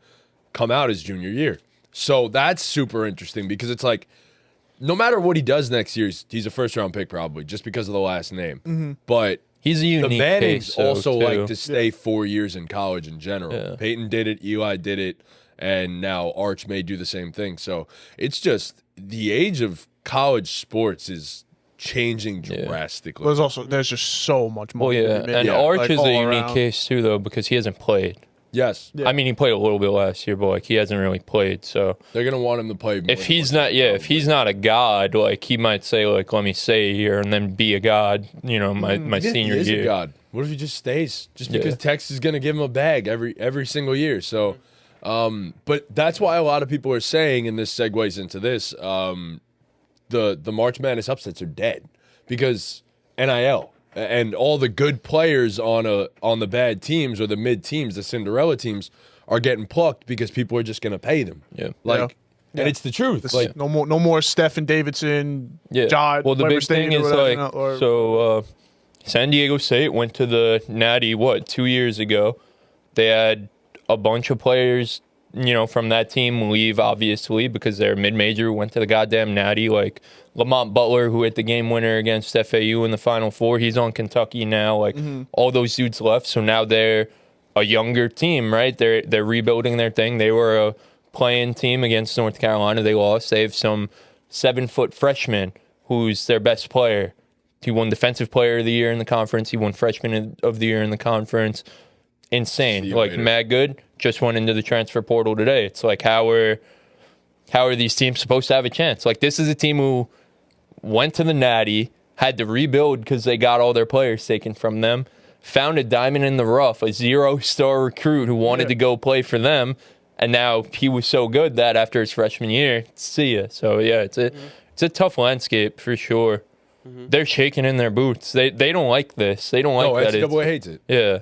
come out his junior year. So that's super interesting because it's like, no matter what he does next year, he's a first-round pick probably just because of the last name. But He's a unique the Mannings case, though, also too. like to stay 4 years in college in general. Yeah. Peyton did it, Eli did it, and now Arch may do the same thing. So it's just the age of college sports is changing drastically. There's just so much Well, money. yeah, to be and made. Arch Like, is a all unique around. case too, though, because he hasn't played. Yes, Yeah. I mean, he played a little bit last year, but like he hasn't really played. So they're gonna want him to play. more if than he's once, not, if he's not a god, like he might say, like, let me stay here and then be a god. You know, my Yeah, senior he is a year. god. What if he just stays? Just Yeah. because Texas is gonna give him a bag every single year. So, but that's why a lot of people are saying, and this segues into this, the March Madness upsets are dead because NIL and all the good players on the bad teams or the mid teams, the Cinderella teams, are getting plucked because people are just gonna pay them. Yeah. Like, Yeah. and it's the truth. This- Like, no more Stephen Davidson. Yeah. Jod, Well, the Weber big State thing or is whatever, like, you know, or- so San Diego State went to the Natty 2 years ago. They had a bunch of players, you know, from that team leave, obviously, because they're mid-major, went to the goddamn Natty. Like Lamont Butler, who hit the game winner against FAU in the Final Four, he's on Kentucky now. Like all those dudes left, so now they're a younger team, right? They're rebuilding their thing. They were a playing team against North Carolina. They lost. They have some 7-foot freshman who's their best player. He won Defensive Player of the Year in the conference. He won Freshman of the Year in the conference. Insane. See you Like later. mad good. Just went into the transfer portal today. It's like how are these teams supposed to have a chance? Like this is a team who went to the Natty, had to rebuild because they got all their players taken from them, found a diamond in the rough, a 0-star recruit who wanted to go play for them, and now he was so good that after his freshman year, see ya. So yeah, it's a tough landscape for sure. They're shaking in their boots. They don't like this. They don't like no, that. NCAA hates it. Yeah.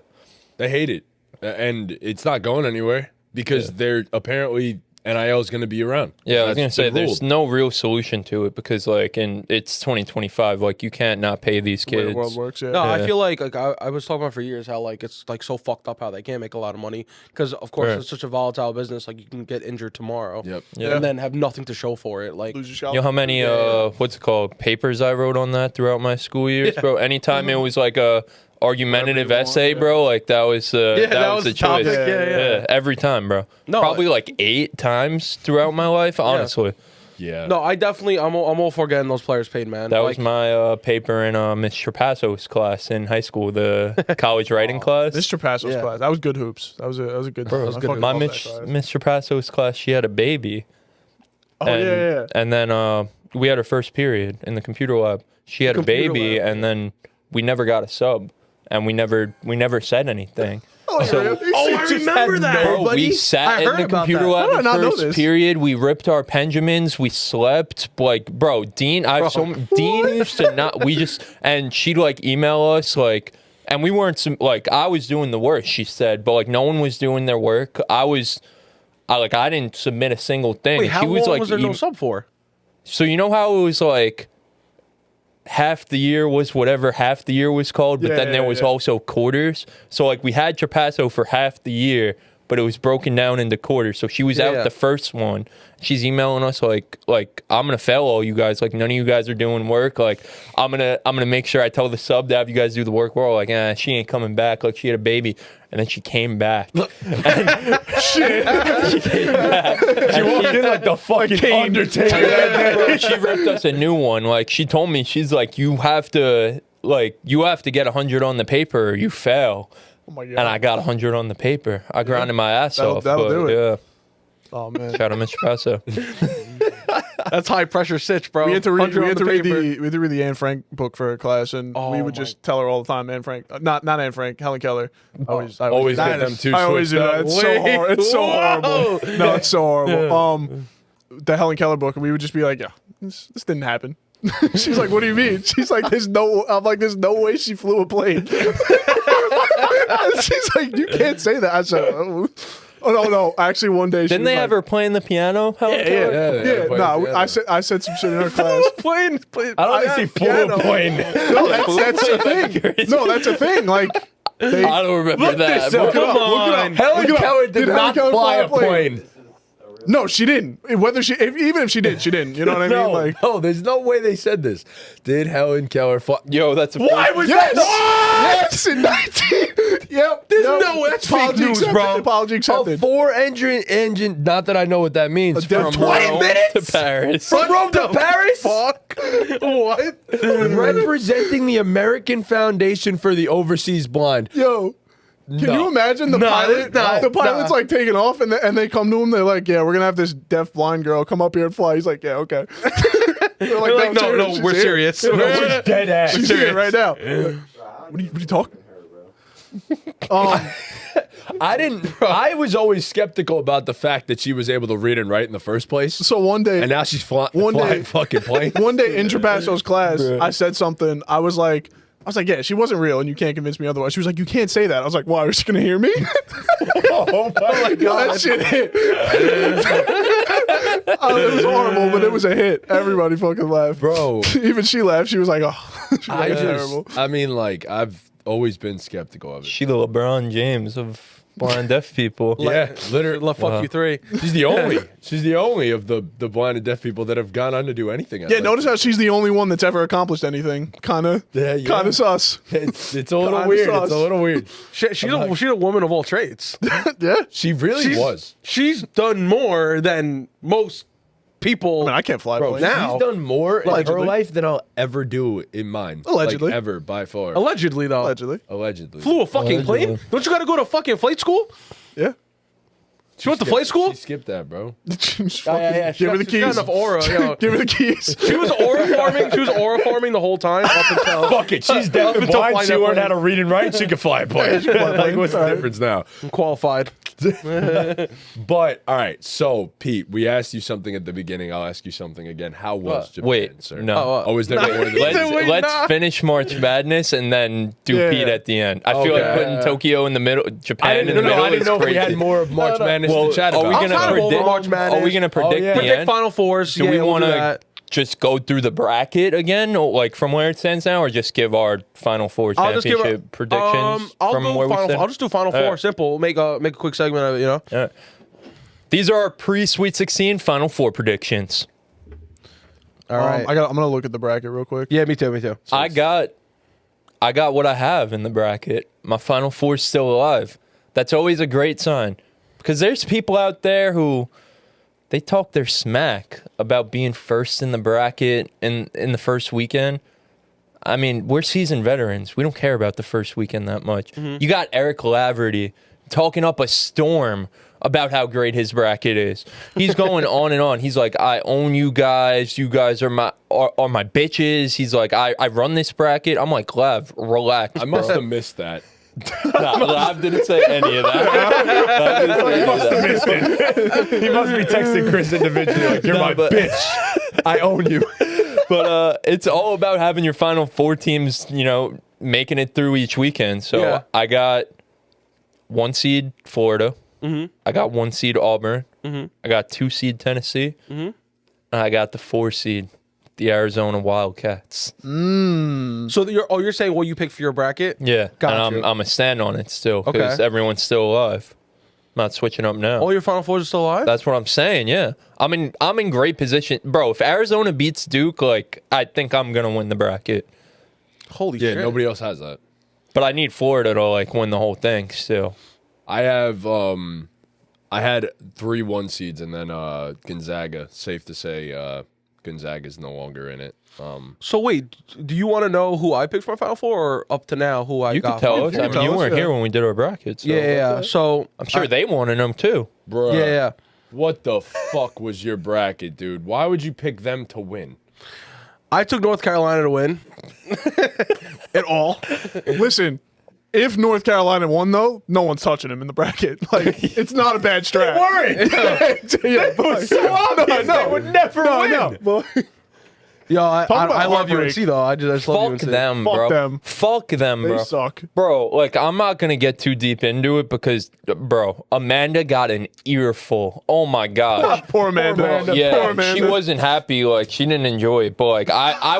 They hate it, and it's not going anywhere because they're apparently NIL is going to be around. Yeah, I was That's gonna say the rule. there's no real solution to it because like, and it's 2025. Like you can't not pay these the way kids. the world works. Yeah. No, I Yeah. feel like I was talking about for years how like it's like so fucked up how they can't make a lot of money because of course Right. it's such a volatile business. Like you can get injured tomorrow, Yep. Yeah. and then have nothing to show for it. Like Lose your You scalp. know how many what's it called, papers I wrote on that throughout my school years, bro? Anytime it was like a argumentative Whatever you want, essay, yeah. bro, like that was that was the choice. topic. Yeah. Every time, bro. No, Probably like 8 times throughout my life, honestly. Yeah. No, I definitely I'm all for getting those players paid, man. That like, was my paper in Miss Trapasso's class in high school, the college writing class. Mr. Passo's Yeah. class. That was good hoops. That was a good. Bro, I fucking my love that Miss class. Trapasso's class, she had a baby. Oh and, yeah. And then we had our first period in the computer lab. She had a Computer baby, lab, and then we never got a sub, and we never said anything. Oh, So- I remember that. Bro, buddy. we I sat in heard the about computer that. lab How did I the not know first this? period. We ripped our Pendjamins. We slept. Like, bro, Dean, Dean used to not. We just and she'd like email us like, and we weren't like I was doing the work. She said, but like no one was doing their work. I didn't submit a single thing. Wait, how she was long like, was there no sub for? so you know how it was like half the year was whatever half the year was called, but Yeah, then there yeah, was yeah. also quarters. So like we had Trapasso for half the year, but it was broken down into quarters. So she was out yeah. the first one. She's emailing us like I'm gonna fail all you guys. Like none of you guys are doing work. Like I'm gonna make sure I tell the sub to have you guys do the work. We're all like, she ain't coming back. Like she had a baby, and then she came back. She came back. She walked in like the fucking Undertaker. Bro, she ripped us a new one. Like she told me, she's like, you have to get 100 on the paper or you fail. Oh my god. And I got 100 on the paper. I grinded my ass That'll- off. that'll but, do it. Yeah. Oh man. Shout out Mr. Paso. That's high pressure sitch, bro. We had to read. 100 We on had to the read paper. the. We had to read the Anne Frank book for a class, and we Oh would my- just tell her all the time. Anne Frank, not Anne Frank, Helen Keller. I Always that get them is- two I always do switched that. up. It's so hard. It's so horrible. No, it's so horrible. The Helen Keller book, and we would just be like, yeah, this didn't happen. She's like, what do you mean? She's like, there's no way she flew a plane. She's like, you can't say that. I said, oh. Oh no! Actually, one day Didn't they have her playing the piano? Helen Keller? Yeah, no, I said some shit in her class. playing. I don't see full playing. No, that's a thing. No, that's a thing. Like, they, I don't remember that. this up. bro. look it up. Helen Look it up. Keller did Helen not Keller fly a plane. No, she didn't. Whether even if she did, she didn't. You know what I mean? No, Like, no, there's no way they said this. Did Helen Keller fly? Yo, that's a Why was yes, that? yes, in 19. Yep. There's yep. no that's fake Apology news, accepted. bro. Apology A accepted. 4-engine. Not that I know what that means. dead From 20 Rome to Paris. From Rome to Paris. Fuck. What? Representing the American Foundation for the Overseas Blind. Yo. Can you imagine the Nah, pilot? nah, The pilot's nah. like taking off, and they come to him. They're like, "Yeah, we're gonna have this deaf blind girl come up here and fly." He's like, "Yeah, okay." They're Like, no, serious, no, she's we're here. serious. We're dead ass. She's here right now. What are you talking? I was always skeptical about the fact that she was able to read and write in the first place. So one day, And now she's One flying day- fucking planes. one day in Trapasso's class, I said something. I was like, yeah, she wasn't real, and you can't convince me otherwise. She was like, you can't say that. I was like, why? Is she gonna hear me? Oh my God. That shit hit. It was horrible, but it was a hit. Everybody fucking laughed. Bro. Even she laughed. She was like, oh, she was like, "That's terrible. I mean, like, I've always been skeptical of it. She the LeBron James of blind deaf people. Yeah, literally. La fuck you three. She's the only. She's the only of the blind and deaf people that have gone on to do anything. Yeah, notice how she's the only one that's ever accomplished anything. Kind of sus. It's a little Kinda weird. sus. It's a little weird. She's a woman of all trades. Yeah. She really was. She's done more than most people. I mean, I can't fly Bro, planes. now- she's done more in her Allegedly. life than I'll ever do in mine. Allegedly. Like, ever, by far. Allegedly, though. Allegedly. Flew a fucking plane? Don't you got to go to fucking flight school? Yeah. She went to flight school? She skipped that, bro. Just Yeah. Give her the She's got keys. enough aura. You know. Give her the keys. She was aura farming. She was aura farming the whole time up until. Fuck it. She's deaf and until blind. flying She that learned plane. how to read and write. She can fly a plane. Like, what's the difference now? I'm qualified. But, all right. So, Pete, we asked you something at the beginning. I'll ask you something again. How was Japan, Wait, sir? no. Oh, is there one of the Let's finish March Madness and then do Yeah. Pete at the end. I feel like Okay. putting Tokyo in the middle, Japan in the middle I didn't is know if we crazy. had more of March Madness Well, to chat are we about. gonna I'm kind of over predict? March Madness. Are we gonna predict yeah. the Predict end? Final Fours. Do yeah, we we'll want do to that. just go through the bracket again, or like from where it stands now, or just give our Final Four I'll just give championship predictions I'll from go where we final. stand? I'll just do Final Four. Alright. Simple. Make a quick segment of it. You know. Yeah. These are our pre-Sweet 16 Final Four predictions. All right. I'm gonna look at the bracket real quick. Yeah, me too. Me too. I got what I have in the bracket. My Final Four's still alive. That's always a great sign, because there's people out there who they talk their smack about being first in the bracket in the first weekend. I mean, we're seasoned veterans. We don't care about the first weekend that much. You got Eric Laverty talking up a storm about how great his bracket is. He's going on and on. He's like, I own you guys. You guys are my bitches. He's like, I run this bracket. I'm like, Lav, relax. I must bro. have missed that. Nah, Lav didn't say any of that. Lav didn't say any of that. He must be texting Chris individually like, you're my but- bitch. I own you. But it's all about having your Final Four teams, making it through each weekend. So Yeah. I got 1 seed Florida. I got 1 seed Auburn. I got 2 seed Tennessee. And I got the 4 seed, the Arizona Wildcats. So you're saying what you picked for your bracket? Yeah, Got and you. I'm a stand on it still because Okay. everyone's still alive. I'm not switching up now. All your Final Fours are still alive? That's what I'm saying. Yeah, I'm in great position, bro. If Arizona beats Duke, like I think I'm gonna win the bracket. Holy Yeah, shit. nobody else has that. But I need Florida to like win the whole thing still. I have I had 3 1 seeds and then Gonzaga. Safe to say Gonzaga's no longer in it. So wait, do you want to know who I picked for my Final Four, or up to now who I You got? could tell for us. my I Final mean, you tell us, weren't yeah. here when we did our brackets. So. Yeah. So I'm sure they wanted them too. Bruh. yeah. What the fuck was your bracket, dude? Why would you pick them to win? I took North Carolina to win. At all. Listen, if North Carolina won though, no one's touching him in the bracket. Like, it's not a bad strat. Worried. Yeah, It was so obvious. They would never win. But Yo, I Talk about love heartbreak. UNC though. I just love Fuck UNC. them, Fuck bro. them. Fuck them, They bro. suck. Bro, like, I'm not going to get too deep into it because, bro, Amanda got an earful. Oh, my gosh. Poor Amanda. Poor Yeah, Amanda. she wasn't happy. Like, she didn't enjoy it. But, like, I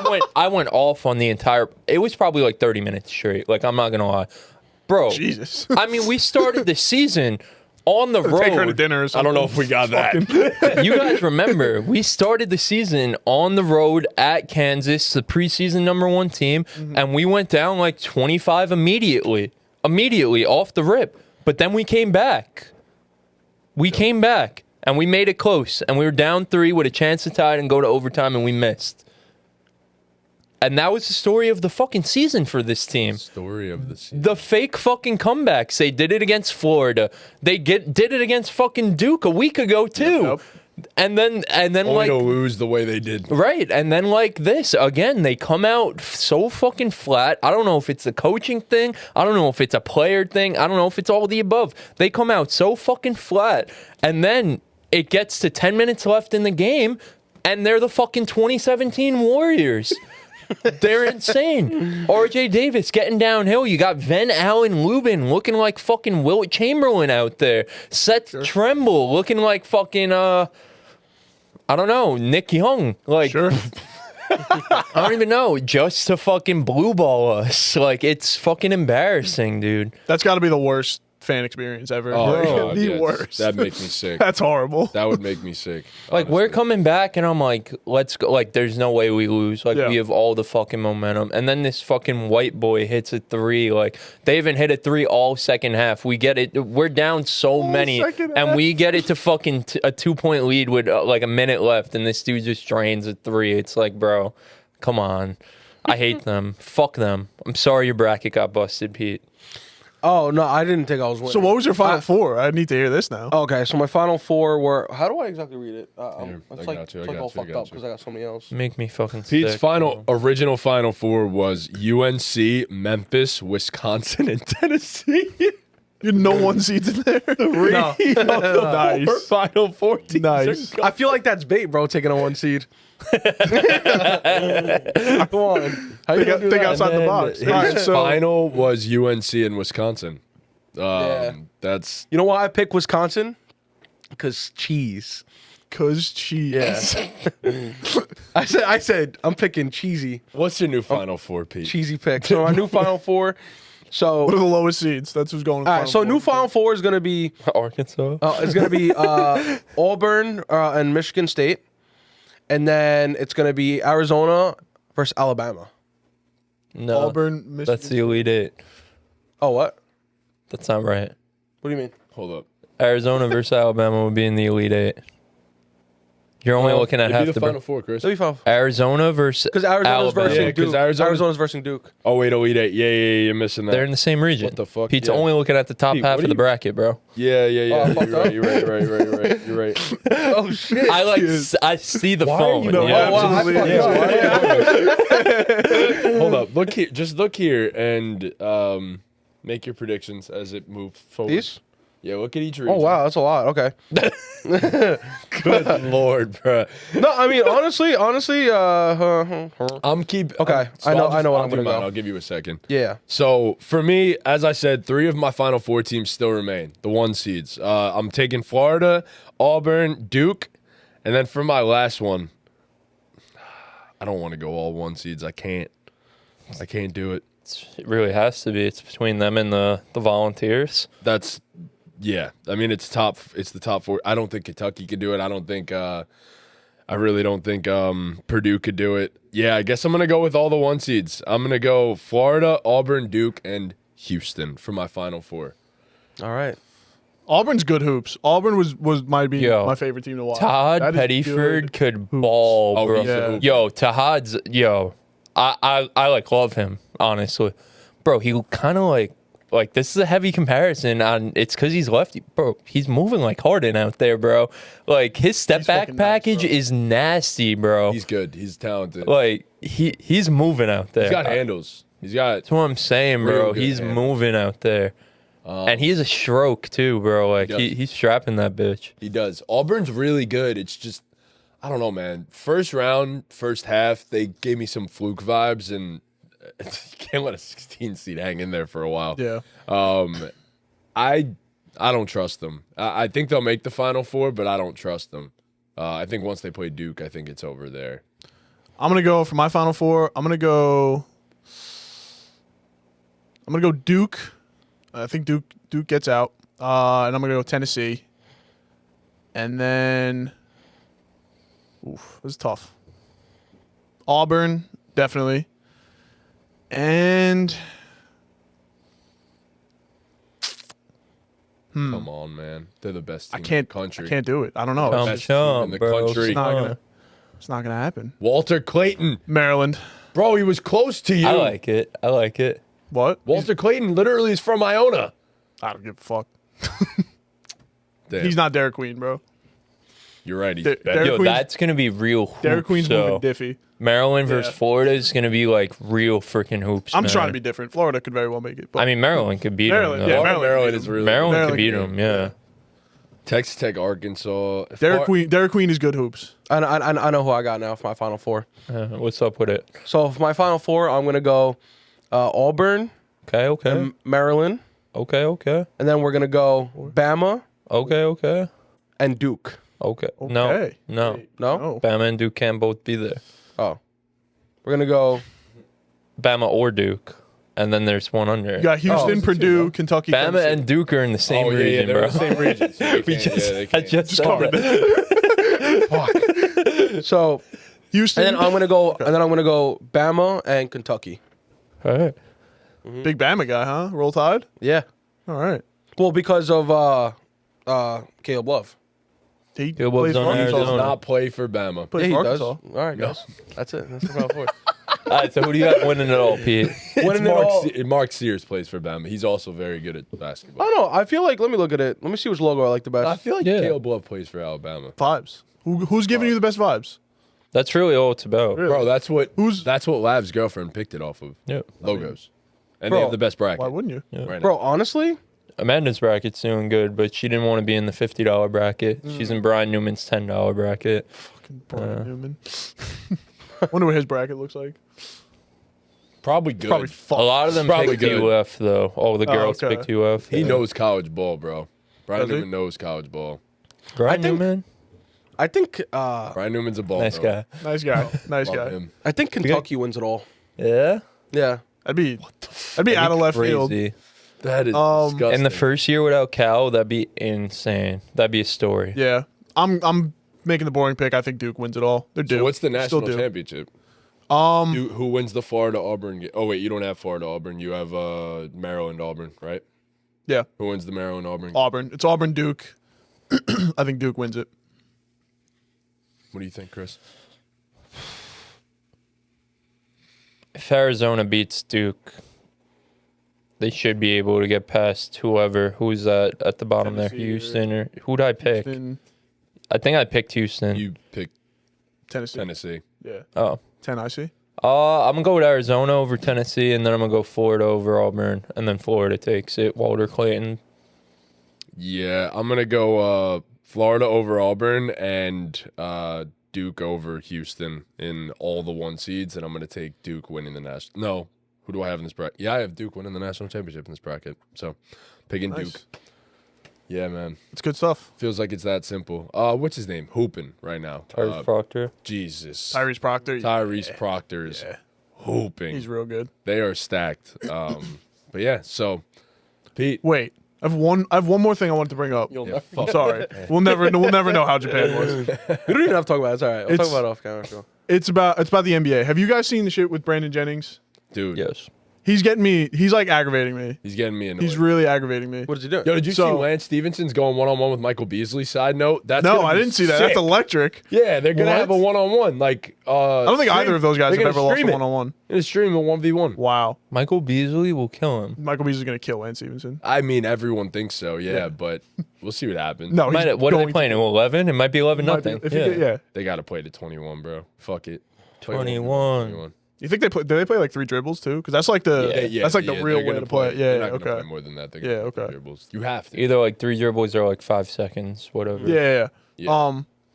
went off on the entire... It was probably, like, 30 minutes straight. Like, I'm not going to lie. Bro. Jesus. I mean, we started the season on the road. Take her to dinner or something. I don't know if we got that. You guys remember, we started the season on the road at Kansas, the preseason #1 team, and we went down like 25 immediately off the rip. But then we came back. Came back, and we made it close, and we were down 3 with a chance to tie it and go to overtime, and we missed. And that was the story of the fucking season for this team. Story of the season. The fake fucking comebacks. They did it against Florida. They did it against fucking Duke a week ago too. Yep. And then Only like to lose the way they did. right, and then like this again, they come out so fucking flat. I don't know if it's a coaching thing. I don't know if it's a player thing. I don't know if it's all the above. They come out so fucking flat, and then it gets to 10 minutes left in the game, and they're the fucking 2017 Warriors. They're insane. RJ Davis getting downhill. You got Van Allen Lubin looking like fucking Wilt Chamberlain out there. Seth Tremble looking like fucking I don't know, Nick Young. Like Sure. I don't even know. Just to fucking blue ball us. Like it's fucking embarrassing, dude. That's got to be the worst fan experience ever. Oh, God, the yes. worst. That'd make me sick. That's horrible. That would make me sick. Like we're honestly. coming back, and I'm like, let's go. Like, there's no way we lose. Like, Yeah. we have all the fucking momentum. And then this fucking white boy hits a 3. Like, they haven't hit a 3 all second half. We get it. We're down so many, second and half. we get it to fucking a 2-point lead with like a minute left, and this dude just drains a 3. It's like, bro, come on. I hate them. Fuck them. I'm sorry your bracket got busted, Pete. Oh no, I didn't think I was winning. So what was your final 4? I need to hear this now. Okay, so my final 4 were. How do I exactly read it? Here, I It's got like, you, I it's like got all you, I fucked got up you. because I got somebody else. Make me fucking Pete's sick, original final 4 was UNC, Memphis, Wisconsin, and Tennessee. You no one seeds in there. No. Nice. Our final 4 teams Nice. are I feel like that's bait, bro. Taking a 1 seed. Come on. How you gonna do Think that? outside the And box. His All right, so final was UNC and Wisconsin. Yeah. That's You know why I picked Wisconsin? Because cheese. cause cheese. Yeah. I said I'm picking cheesy. what's your new final 4, Pete? Cheesy pick. So my new final 4. So What are the lowest seeds? That's who's going. all right. So new final 4 is gonna be Arkansas. Auburn and Michigan State, and then it's gonna be Arizona versus Alabama. No, Auburn, Michigan. that's the Elite 8. Oh, what? That's not right. What do you mean? Hold up. Arizona versus Alabama would be in the Elite 8. You're only looking at It'd half be the the final 4, Chris. That'd be fine. Arizona versus Because Arizona's Alabama. versus Yeah, 'cause Duke. Arizona's- Arizona's versus Duke. Oh wait, Elite 8. Yeah, you're missing that. They're in the same region. What the fuck? Pete's Yeah. only looking at the top Pete, half what of are the you- bracket, bro. Yeah. I fucked up? You're right. You're right. Oh shit! I like. I see the phone. you know, yeah. wow, I fucked Hold up. Look here. Just look here and make your predictions as it moves forward. These? Yeah. Look at each region. Oh wow, that's a lot. Okay. Good lord, bro. No, I mean honestly. I'm keep. Okay, I know what I'm do gonna mine. go. I'll give you a second. Yeah. So for me, as I said, 3 of my final 4 teams still remain the 1 seeds. I'm taking Florida, Auburn, Duke, and then for my last one, I don't want to go all 1 seeds. I can't do it. It really has to be. It's between them and the Volunteers. That's yeah. I mean, it's the top 4. I don't think Kentucky could do it. I don't think. I really don't think Purdue could do it. Yeah, I guess I'm gonna go with all the 1 seeds. I'm gonna go Florida, Auburn, Duke, and Houston for my final 4. All right. Auburn's good hoops. Auburn might be Yo. my favorite team to watch. Todd That is Pettyford good could hoops. ball, Oh, bro. he's a Yeah. hoop. Yo, Tahad's I like love him, honestly. Bro, he kind of like this is a heavy comparison on it's because he's lefty. Bro, he's moving like Harden out there, bro. Like his step He's back fucking nice, package bro. is nasty, bro. He's good. He's talented. Like he's moving out there. He's got handles. He's got. That's what I'm saying, bro. Real good He's handles. moving out there. And he has a stroke too, bro. Like does. he's strapping that bitch. He does. Auburn's really good. It's just I don't know, man. First round, first half, they gave me some fluke vibes, and you can't let a 16 seed hang in there for a while. Yeah. I don't trust them. I think they'll make the Final Four, but I don't trust them. I think once they play Duke, I think it's over there. I'm gonna go for my Final Four. I'm gonna go Duke. I think Duke gets out, and I'm gonna go Tennessee. And then, oof, this is tough. Auburn, definitely. And Come on, man. They're the best team in the country. I can't do it. I don't know. Come Best team in the bro. country. It's not gonna happen. Walter Clayton. Maryland. Bro, he was close to you. I like it. What? Walter Clayton literally is from Iona. I don't give a fuck. Damn. He's not Derek Queen, bro. You're right. He's Derek better. Yo, Queen's- that's gonna be real hoops. Derek Queen's so moving diffy. Maryland versus Yeah. Florida is gonna be like real freaking hoops. I'm man. trying to be different. Florida could very well make it. But I mean, Maryland could beat Maryland, them. yeah, though. Maryland is really Maryland Maryland could beat could them. Yeah. Texas Tech, Arkansas. Derek Queen is good hoops. I know who I got now for my Final Four. What's up with it? So for my Final Four, I'm gonna go Auburn, Okay. and Maryland, Okay. and then we're gonna go Bama Okay. and Duke. Okay. Okay. No. No? Oh. Bama and Duke can't both be there. Oh, we're gonna go. Bama or Duke, and then there's one under. You got Houston, it's Purdue, two, Kentucky, Bama Tennessee. and Duke are in the same Oh, yeah, region, they're bro. in the same region. So they We can't- just, they I can't. just said covered that. So Houston. and then I'm gonna go. And then I'm gonna go Bama and Kentucky. All right. Big Bama guy, huh? Roll Tide. Yeah. All right. Well, because of Caleb Love. He Caleb Love's plays for on He Arkansas. does Arizona. not play for Bama. Plays Yeah, he for does. Arkansas. All right, guys. That's it. That's the Final Four. All right. So who do you got winning it all, Pete? It's Mark Sears plays for Bama. He's also very good at basketball. I don't know. I feel like let me look at it. Let me see which logo I like the best. I feel like Yeah. Caleb Love plays for Alabama. Vibes. Who's giving you the best vibes? That's really all it's about. Really? Bro, that's what Who's- Lav's girlfriend picked it off of. Yeah. Logos. And Bro, they have the best bracket. Why wouldn't you? Right Bro, honestly, Amanda's bracket's doing good, but she didn't want to be in the $50 bracket. She's in Brian Newman's $10 bracket. Fucking Brian Newman. Wonder what his bracket looks like. Probably good. Probably A fuck. lot of them Probably picked good. UF, though. All the girls okay. picked UF. He knows college ball, bro. Brian Does he? Newman knows college ball. Brian I think- Newman? I think Brian Newman's a ball. Nice bro. guy. Nice guy. Nice Love guy. him. I think Kentucky wins it all. Yeah? Yeah. That'd be out of left field. Crazy. That is Um, disgusting. In the first year without Cal, that'd be insane. That'd be a story. Yeah. I'm making the boring pick. I think Duke wins it all. They're due. So what's the Still national due. championship? Who wins the Florida Auburn game? Oh wait, you don't have Florida Auburn. You have Maryland Auburn, right? Yeah. Who wins the Maryland Auburn? game? Auburn. It's Auburn Duke. I think Duke wins it. What do you think, Chris? If Arizona beats Duke, they should be able to get past who's at the bottom there. Tennessee or- Houston or who'd I pick? Then I think I picked Houston. You picked Tennessee. Tennessee. Yeah. Oh. 10 I see. I'm gonna go with Arizona over Tennessee, and then I'm gonna go Florida over Auburn, and then Florida takes it. Walter Clayton. Yeah, I'm gonna go Florida over Auburn and Duke over Houston in all the 1 seeds, and I'm gonna take Duke winning the national. No, who do I have in this bracket? Yeah, I have Duke winning the national championship in this bracket. So, picking Nice. Duke. Yeah, man, It's good stuff. feels like it's that simple. What's his name? Hooping right now. Tyrese Proctor. Jesus, Tyrese Proctor. Tyrese Proctor's hooping. He's real good. They are stacked. But yeah, so Pete. Wait. I have one more thing I wanted to bring up. I'm sorry. We'll never know how Japan was. We don't even have to talk about it. It's all right. We'll talk It's- about it off camera. Sure. It's about the NBA. Have you guys seen the shit with Brandon Jennings? Dude, Yes. He's getting me. He's like aggravating me. he's getting me annoyed. He's really aggravating me. What did you do? Yo, did you see So- Lance Stevenson's going one-on-one with Michael Beasley? Side note, that's No, gonna I be didn't see that. sick. That's electric. Yeah, they're gonna What? have a one-on-one. Like, I don't think either of those guys have ever lost a one-on-one. Gonna stream a 1v1. Wow. Michael Beasley will kill him. Michael Beasley's gonna kill Lance Stevenson. I mean, everyone thinks so, yeah, Yeah. but we'll see what happens. No, he's What are going they playing? 11? It might be 11 Might be- nothing. if he did- yeah. They gotta play to 21, bro. Fuck it. Play 21. You think they play? Do they play like 3 dribbles too? Because that's like the that's like the real they're way gonna to play. They're Yeah. not gonna Okay. play more than that. They're Yeah, gonna play okay. dribbles. You have to. Either like 3 dribbles or like 5 seconds, whatever. Yeah. Yeah.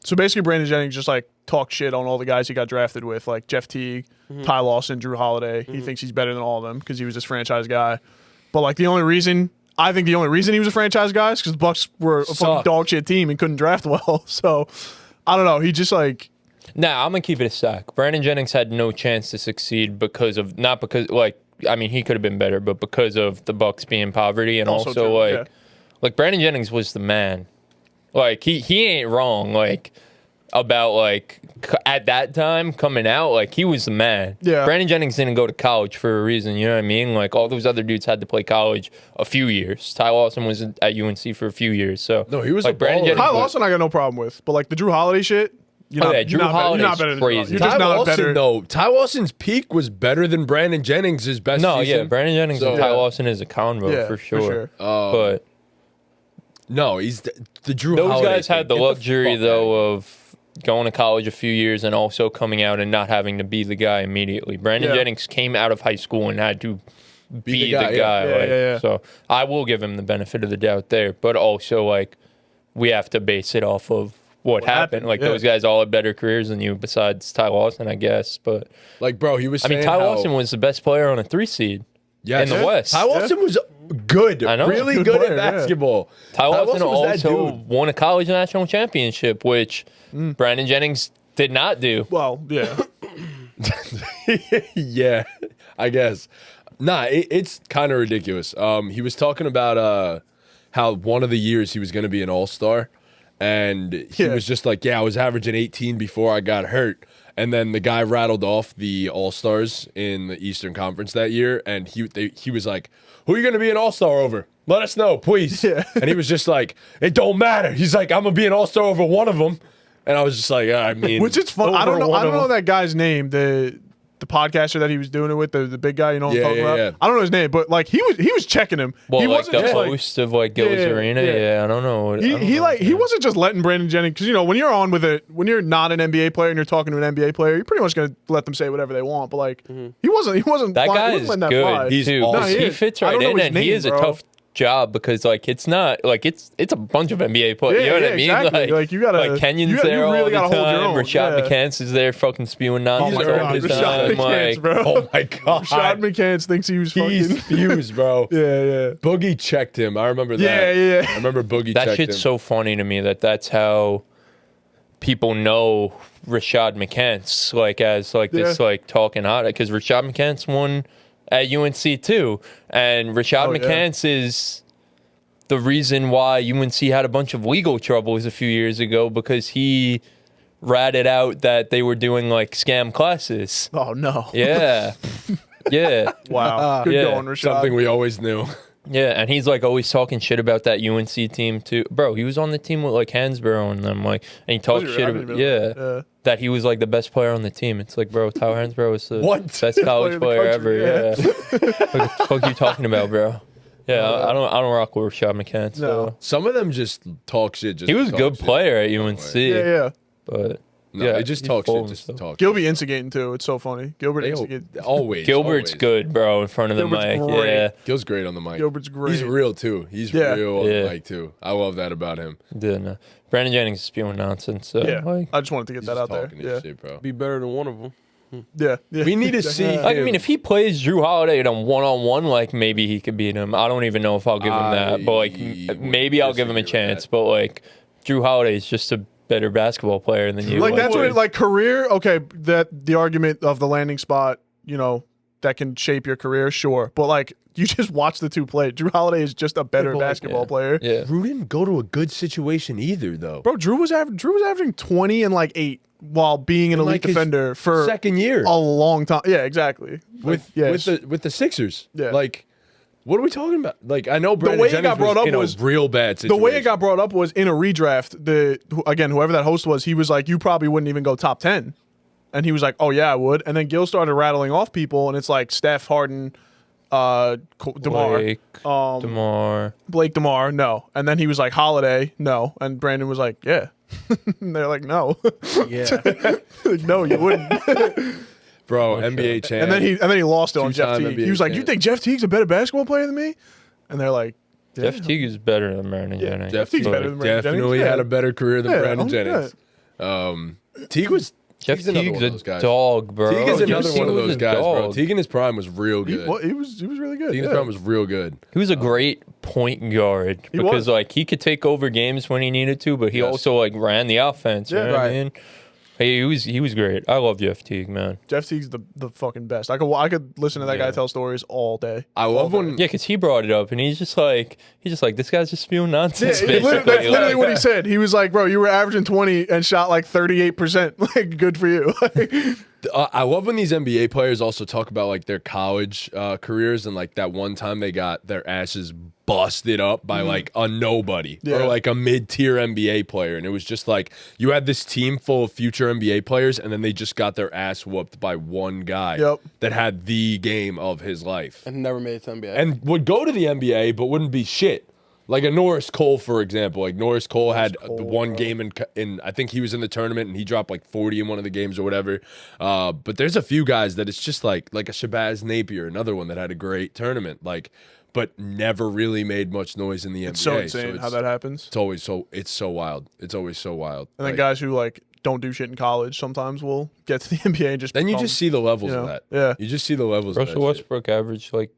So basically, Brandon Jennings just like talked shit on all the guys he got drafted with, like Jeff Teague, Ty Lawson, Drew Holiday. He thinks he's better than all of them because he was this franchise guy. But like the only reason he was a franchise guy is because the Bucks were a fucking dog shit team and couldn't draft well. So I don't know. He just like. Nah, I'm gonna keep it a stack. Brandon Jennings had no chance to succeed not because he could have been better, but because of the Bucks being poverty and also true, like Brandon Jennings was the man. Like he ain't wrong. Like about like at that time coming out, like he was the man. Yeah. Brandon Jennings didn't go to college for a reason. You know what I mean? Like all those other dudes had to play college a few years. Ty Lawson was at UNC for a few years. So No, he was like a Brandon baller. Jennings. Ty Lawson, I got no problem with, but like the Drew Holiday shit. You're not better than crazy. You're Ty just not Lawson, better. though. Ty Lawson's peak was better than Brandon Jennings' best No, season. yeah, Brandon Jennings and Ty Lawson is a convo Yeah, for for sure. sure. But No, he's the Drew those Holiday guys had the thing. Get luxury, fuck though, of going to college a few years and also coming out and not having to be the guy immediately. Brandon Yeah. Jennings came out of high school and had to be the guy. Yeah, like, yeah. So I will give him the benefit of the doubt there. But also, like, we have to base it off of what happened. Like, yeah. those guys all had better careers than you besides Ty Lawson, I guess. But, Like, bro, he was I mean, saying Ty how- Lawson was the best player on a 3 seed in the West. Ty Lawson was good. I know. Really Good good player, at yeah. basketball. Ty Lawson was that also dude. won a college national championship, which Brandon Jennings did not do. Well, yeah. Yeah, I guess. Nah, it's kind of ridiculous. He was talking about how one of the years he was going to be an all-star, and he Yeah. was just like, yeah, I was averaging 18 before I got hurt. And then the guy rattled off the all-stars in the Eastern Conference that year, and he was like, who are you going to be an all-star over? Let us know, please. Yeah. And he was just like, it don't matter. He's like, I'm going to be an all-star over one of them. And I was just like, I mean, Which is fun. I over don't know. one I don't of know them. that guy's name. The podcaster that he was doing it with, the big guy. You know what I'm Yeah, talking yeah, about? yeah. I don't know his name, but like he was checking him. Well, he like wasn't the just like host of like Gil's Yeah, Arena. yeah. Yeah, I don't know. he wasn't just letting Brandon Jennings, because you know when you're on with it, when you're not an NBA player and you're talking to an NBA player, you're pretty much gonna let them say whatever they want. But like he wasn't That fly- guy he wasn't is letting that good fly. He's too. awesome. No, he He is. fits I right don't know in, his and he name, is a bro. tough job because like it's not like it's a bunch of NBA players. You know what I mean? exactly. Like, you gotta like Kenyon's you there all really the gotta hold your time. own. Rashad Yeah. McCants is there, fucking spewing nonsense my all God, the Rashad time. McCants, Like, bro. Oh my God. Rashad McCants thinks he was He's fucking. fused, bro. Yeah, yeah. Boogie checked him. I remember that. Yeah, yeah. I remember Boogie that checked shit's him. so funny to me that's how people know Rashad McCants like as like this Yeah. like talking hot because Rashad McCants won at UNC too, and Rashad Oh, yeah. McCants is the reason why UNC had a bunch of legal troubles a few years ago because he ratted out that they were doing like scam classes. Oh no. Yeah. Yeah. Wow. Good Yeah. going, Rashad. Something we always knew. Yeah, and he's like always talking shit about that UNC team too. Bro, he was on the team with like Hansborough and them, like, and he talked Was he? shit I didn't about even know. Yeah. that he was like the best player on the team. It's like, bro, Tyler Hansborough was the What? best college Player in the player ever. country, Yeah, what the fuck you talking about, bro? Yeah, I don't rock with Rashad McCants. No. So. Some of them just talk shit. Just He was to a talk good shit. player at UNC, Yeah, yeah. but No, yeah, they just he's talk full shit of just to himself. talk. Gilby instigating too. It's so funny. Gilbert instigating. Always. Gilbert's always. good, bro, in front of the Gilbert's mic. great. Yeah, Gil's great on the mic. Gilbert's great. He's real too. He's Yeah. real on Yeah. the mic too. I love that about him. no. Brandon Jennings is spewing nonsense. So, Yeah. like, I just wanted to get He's that just out there. talking Yeah. his shit, bro. Be better than one of them. Yeah. Yeah. We need to see. I mean, if he plays Drew Holiday in a one-on-one, like maybe he could beat him. I don't even know if I'll give him that, but like maybe I'll give him a disagree with chance. that. But like Drew Holiday is just a better basketball player than you. Like that's what it, like career. Okay, that the argument of the landing spot, you know, that can shape your career, sure. But like you just watch the two play. Drew Holiday is just a better but, like, basketball yeah. player. Yeah, Drew didn't go to a good situation either, though. Bro, Drew was averaging 20 and like 8 while being an In, elite like, his defender for second year a long time. Yeah, exactly. with the Sixers. Yeah. Like, what are we talking about? Like, I know Brandon way it Jennings got brought was up in was- a real bad the situation. way it got brought up was in a redraft. Whoever that host was, he was like, "You probably wouldn't even go top 10," and he was like, "Oh yeah, I would." And then Gil started rattling off people, and it's like Steph, Harden, DeMar, Blake DeMar, no. And then he was like, Holiday, no. And Brandon was like, yeah. And they're like, no. Yeah. Like, no, you wouldn't. bro. NBA champ. And then he lost it on Jeff Two-time Teague. NBA He was like, you champ. think Jeff Teague's a better basketball player than me? And they're like, yeah. Jeff Teague is better than Brandon Jennings. Jeff Teague's Teague better than Brandon definitely Jennings, had yeah. a better career than Yeah, Brandon 100%. Jennings. Teague was. Jeff Teague's another Teague's one of a those guys. dog, bro. Teague is Jeff another one Teague of was those a guys, bro. dog. Teague in his prime was real good. He was really good. Teague in his yeah. prime was real good. He was a great point guard He because was. like he could take over games when he needed to, but he Yes. also like ran the offense. You Yeah. know what I Right. mean? Hey, he was great. I love Jeff Teague, man. Jeff Teague's the fucking best. I could listen to that guy Yeah. tell stories all day. I love when Yeah, because he brought it up, and he's just like this guy's just spewing nonsense. Yeah, basically. that's literally Like, what he said. He was like, "Bro, you were averaging 20 and shot like 38%. Like, good for you." I love when these NBA players also talk about like their college careers and like that one time they got their asses busted up by like a nobody Yeah. or like a mid-tier NBA player, and it was just like you had this team full of future NBA players, and then they just got their ass whooped by one guy Yep. that had the game of his life And never made it to NBA. and would go to the NBA but wouldn't be shit. Like a Norris Cole, for example. Like Norris Cole had the one game in I think he was in the tournament and he dropped like 40 in one of the games or whatever. But there's a few guys that it's just like a Shabazz Napier, another one that had a great tournament, like, but never really made much noise in the NBA. It's so insane how that happens. It's so wild. It's always so wild. And then Like, guys who like don't do shit in college sometimes will get to the NBA and just then you become- just see the levels you of know, that. yeah. You just see the levels of that Russell shit. Westbrook averaged like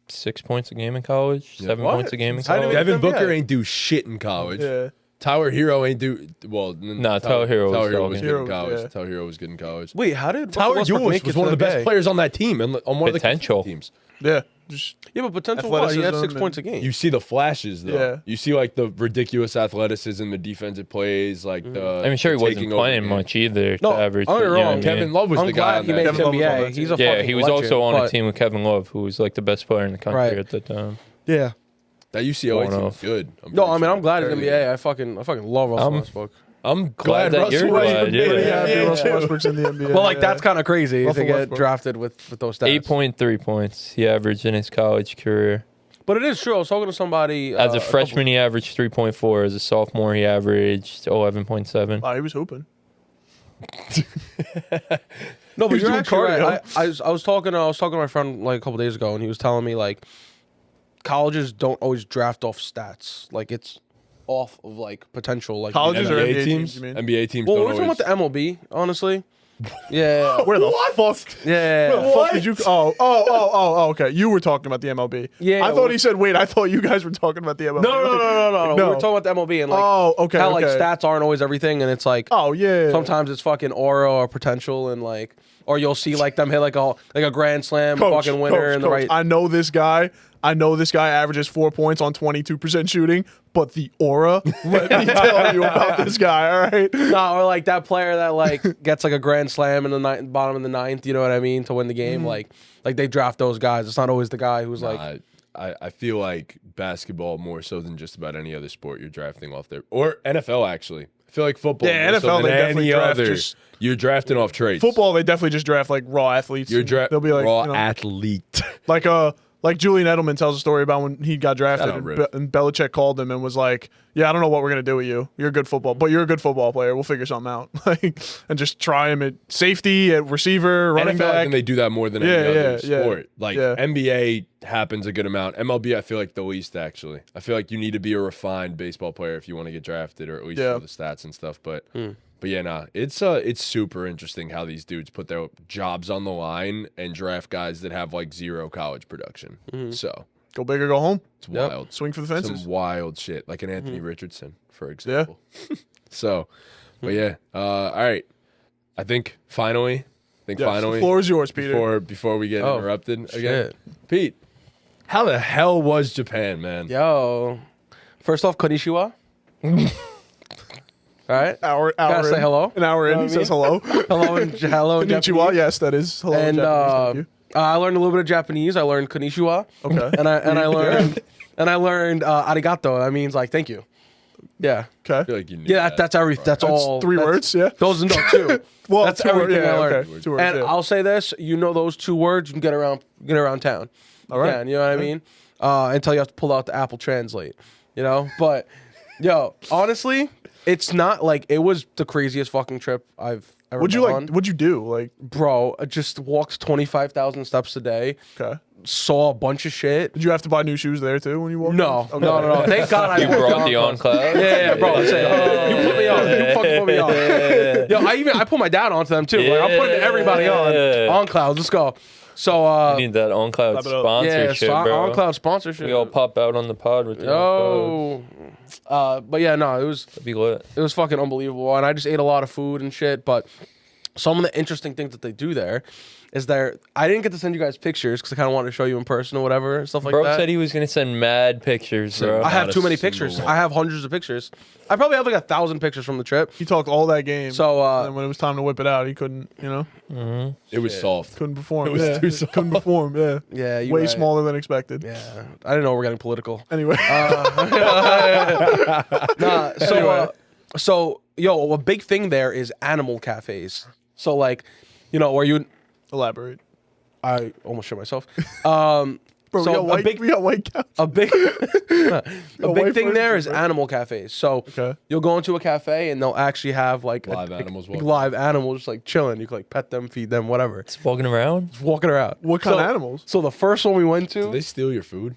6 points a game in college, 7 What? points a game in How do college. we- Devin Booker NBA. ain't do shit in college. Yeah. Tyler Hero ain't do well. Nah, Tyler Hero was was dogging. good in Hero, college. yeah. Tyler Hero was good in college. Wait, how did Tyler Russell Westbrook Dewis make was it one to of the best NBA? players on that team and on one of the Potential. teams. Yeah. Just Yeah, but potential what? He had Athleticism 6 and- points a game. You see the flashes though. Yeah. You see like the ridiculous athleticism, the defensive plays, like the. I mean, sure, he the wasn't taking over playing game. much either No, to average. don't get but, me you know wrong. what I mean? Kevin Love was I'm the guy glad on he that. made it Kevin to Love was on NBA. that He's team. a Yeah, fucking he was legend, also on a but- team with Kevin Love, who was like the best player in the country Right. at the time. Yeah. That UCLA Going team was off. good. No, I mean I'm glad he's Fairly NBA. I fucking love Russell Westbrook. I'm Glad glad that Russell you're Westbrook glad, made pretty it. yeah. happy Yeah, Russell too. Westbrook's in the NBA. Well, like yeah. that's kind of crazy Russell to get Westbrook. drafted with those stats. 8.3 points he averaged in his college career. But it is true. I was talking to somebody As a couple- freshman, he averaged 3.4. As a sophomore, he averaged 11.7. Wow, he was hooping. No, but was you're doing actually cardio. right. I was talking to my friend like a couple days ago, and he was telling me like colleges don't always draft off stats. Like it's off of like potential. Like Colleges or NBA NBA teams, teams, you mean? NBA teams. Well, don't we're talking always- about the MLB, honestly. Yeah. Where the fuck? Yeah. Where the fuck did you? Oh, okay. You were talking about the MLB. Yeah, I thought well- he said, wait, I thought you guys were talking about the MLB. No. We were talking about the MLB and like Oh, okay. how like okay. stats aren't always everything, and it's like Oh, yeah. sometimes it's fucking aura or potential, and like or you'll see like them hit like a grand slam, Coach, fucking winner, coach, and the coach, right. I know this guy. I know this guy averages 4 points on 22% shooting, but the aura, let me tell you about this guy, all right? No, or like that player that like gets like a grand slam in the bottom of the ninth. You know what I mean to win the game. Like they draft those guys. It's not always the guy who's like. I feel like basketball more so than just about any other sport you're drafting off there, or NFL actually. I feel like football. Yeah, more so NFL, than they definitely any draft other. just- You're drafting off traits. Football, they definitely just draft like raw athletes. You're They'll be like, raw you know, athlete. like Julian Edelman tells a story about when he got drafted Shout out, and, Rip. and Belichick called him and was like, "Yeah, I don't know what we're gonna do with you. You're a good football, but you're a good football player. We'll figure something out." Like, and just try him at safety, at receiver, running NFL, back. and they do that more than any Yeah, other yeah, sport. Like yeah. NBA happens a good amount. MLB, I feel like the least actually. I feel like you need to be a refined baseball player if you want to get drafted, or at least Yeah. know the stats and stuff. But yeah, nah, it's super interesting how these dudes put their jobs on the line and draft guys that have like zero college production. So Go big or go home. it's wild. Swing for the fences. Some wild shit, like an Anthony Richardson, for example. So, but yeah, all right. I think finally, Yes, finally, the floor is yours, Peter. before we get Oh, interrupted again, shit. Pete, how the hell was Japan, man? Yo, first off, konnichiwa. All right. Hour Gotta say in. hello. An hour in, Know he what I says hello. Hello in Konnichiwa, Japanese. yes, that is hello in And Japanese. Thank you. I learned a little bit of Japanese. I learned konnichiwa. Okay. And I learned arigato. That means like thank you. Yeah. I Okay. feel like you knew Yeah. that. That's every. That's all. Three that's- words, yeah. Those no two. Well, that's two words, everything yeah, I learned. okay. 2 words, And yeah. I'll say this: you know those 2 words, you can get around town. All right. Yeah, you know what I mean? Until you have to pull out the Apple Translate. You know, but yo, honestly, it's not like it was the craziest fucking trip I've ever What'd you been like? on. What'd you do? Like, Bro, I just walked 25,000 steps a day. okay. Saw a bunch of shit. Did you have to buy new shoes there too when you walked? No, in? no. Thank God I You went to brought the Hong Kong. on class. Yeah, bro. You put me on. You fucking put me on. Yo, I put my dad onto them too. Like I'm putting everybody on cloud. Let's go. So We need that on cloud Clap it up. sponsorship, bro. on cloud sponsorship. We all pop out on the pod with the on But yeah, no, it was That'd be lit. fucking unbelievable, and I just ate a lot of food and shit. But some of the interesting things that they do there is I didn't get to send you guys pictures because I kind of wanted to show you in person or whatever, stuff like Bro that. said he was gonna send mad pictures, bro. I have Not too a many single pictures. one. I have hundreds of pictures. I probably have like 1,000 pictures from the trip. He talked all that game. So, and then when it was time to whip it out, he couldn't. It was soft. Couldn't perform. It was too soft. Couldn't perform. Yeah. Yeah, you Way right. smaller than expected. Yeah, I didn't know we're getting political. Anyway. Nah, so yo, a big thing there is animal cafes. So like, where you, Elaborate. I almost shit myself. Bro, So we got white couch. A big white thing there furniture, is bro. animal cafes. So Okay. you'll go into a cafe and they'll actually have like Live animals walking. live animals just like chilling. You can like pet them, feed them, whatever. Just walking around. Just walking around. What kind So- of animals? So the first one we went to, Did they steal your food?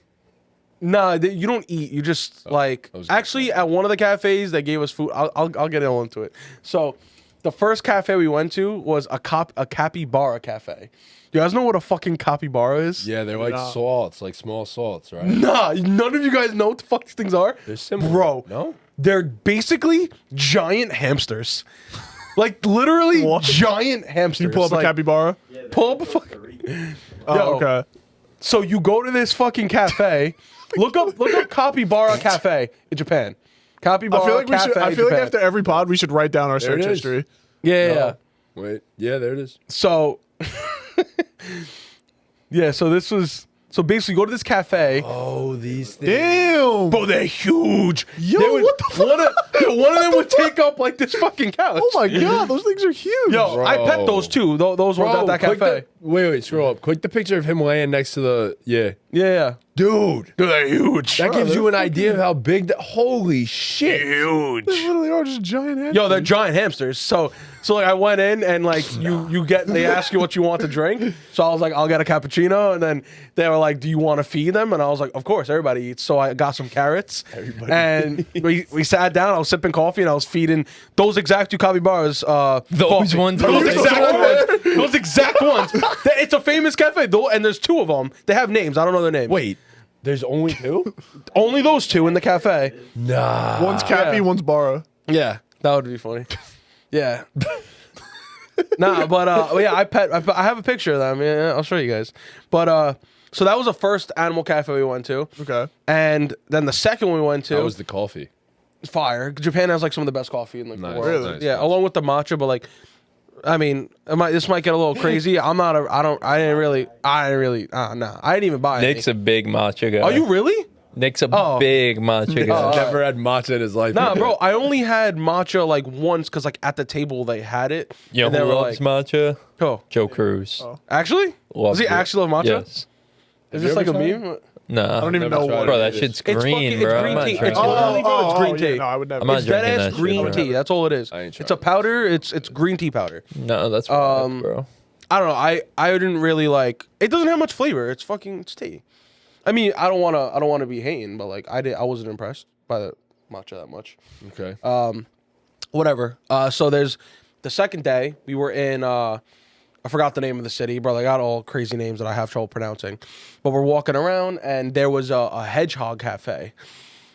nah, you don't eat. You just like I was gonna actually at one of the cafes they gave us food. I'll get all into it. So the first cafe we went to was a capybara cafe. You guys know what a fucking capybara is? Yeah, they're like Nah. salts, like small salts, right? Nah, none of you guys know what the fuck these things are. They're similar. Bro, No? they're basically giant hamsters. Like literally What? giant hamsters. You pull up like, a capybara? Pull up a fucking. Oh, Yo. okay. So you go to this fucking cafe. look up capybara cafe in Japan. Capybara I feel like cafe. I in feel like Japan. after every pod we should write down our There it search is. history. Yeah. Wait. Yeah, there it is. So yeah, so basically go to this cafe. Oh, these things. Damn. Bro, they're huge. Yo, They would- what the fuck? one of them would take up like this fucking couch. Oh my god, those things are huge. Yo, I pet Bro. those too. Those ones at that click cafe. wait, scroll up. Click the picture of him laying next to the. Yeah. Yeah. Dude. Dude, they're huge. That gives they're you an idea of how big that. Holy shit. huge. They literally are just giant hamsters. Yo, they're giant hamsters. So like I went in and like they ask you what you want to drink. So I was like, I'll get a cappuccino, and then they were like, do you want to feed them? And I was like, of course, everybody eats. So I got some carrots. And we sat down, I was sipping coffee and I was feeding those exact two capybaras Those coffee. ones. Those exact ones. Those exact ones. It's a famous cafe, though, and there's two of them. They have names. I don't know their names. Wait, there's only two? Only those two in the cafe. Nah. One's Cappy, yeah. one's Bara. Yeah, that would be funny. Yeah. Nah, but yeah, I have a picture of them. Yeah, I'll show you guys. But so that was the first animal cafe we went to, Okay. and then the second one we went to That was the coffee. fire. Japan has like some of the best coffee in like, Nice, the world. Really? nice, Yeah, nice. along with the matcha, but like, I mean, this might get a little crazy. I didn't really. Nah, I didn't even buy any. Nick's a big matcha guy. Are you really? Nick's a Oh. big matcha guy. Never had matcha in his life. Nah, bro. I only had matcha like once because like at the table they had it. You know and they who were loves like, matcha? oh, Joe Cruz. actually? Loves Does he it. actually love matcha? Yes. Is you this like a ever tried meme? Nah. I don't even Never know tried what it. Bro, it that is. shit's It's green, fucking- it's bro. green I'm not tea. It's drinking literally- that. bro, it's green yeah, tea. no, I would never. I'm not It's dead drinking ass that green shit, bro. tea. That's all it is. I ain't It's a tried it. powder. It's green tea powder. No, that's wrong, bro. I don't know. I didn't really like. It doesn't have much flavor. It's tea. I mean, I don't want to be hating, but like I wasn't impressed by the matcha that much. Okay. Whatever. So there's the second day we were in. I forgot the name of the city, bro. I got all crazy names that I have trouble pronouncing. But we're walking around and there was a hedgehog cafe.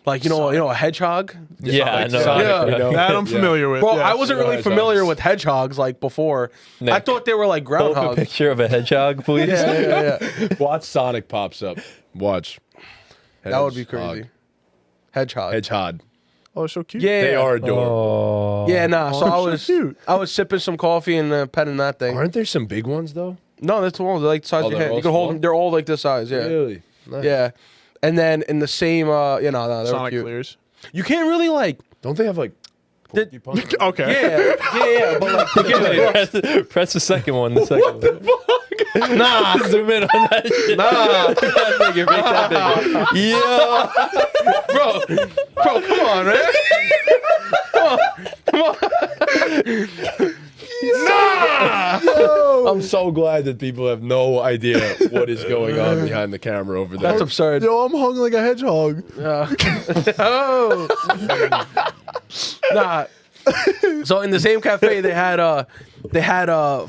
Like you know a hedgehog. Yeah, I know. Sonic, Yeah. you know? That I'm Yeah. familiar with. Bro, yes. I wasn't really Nice, familiar nice. with hedgehogs like before. I Nick, thought they were like Pull up a groundhogs. picture of a hedgehog, please. Yeah. Watch Sonic pops up. Watch. That would be crazy. Hedgehog. Hedgehog. Oh, it's so cute. Yeah. They are adorable. Oh. Yeah, nah. So Oh, so cute. I was sipping some coffee and petting that thing. Aren't there some big ones though? No, that's the one. They're like the size Oh, of your they're hand. all You can hold small? them. They're all like this size. Yeah. Really? Nice. Yeah. And then in the same, no, they were Sonic cute. clears. You can't really like, Don't they have like porcupine? Okay. yeah, but like, Press the second one. The second one. nah, Zoom in on that shit. nah, Make that bigger. Yeah. bro, come on, man. I'm so glad that people have no idea what is going on behind the camera over there. That's absurd. Yo, I'm hung like a hedgehog. Oh. Nah. So in the same cafe, they had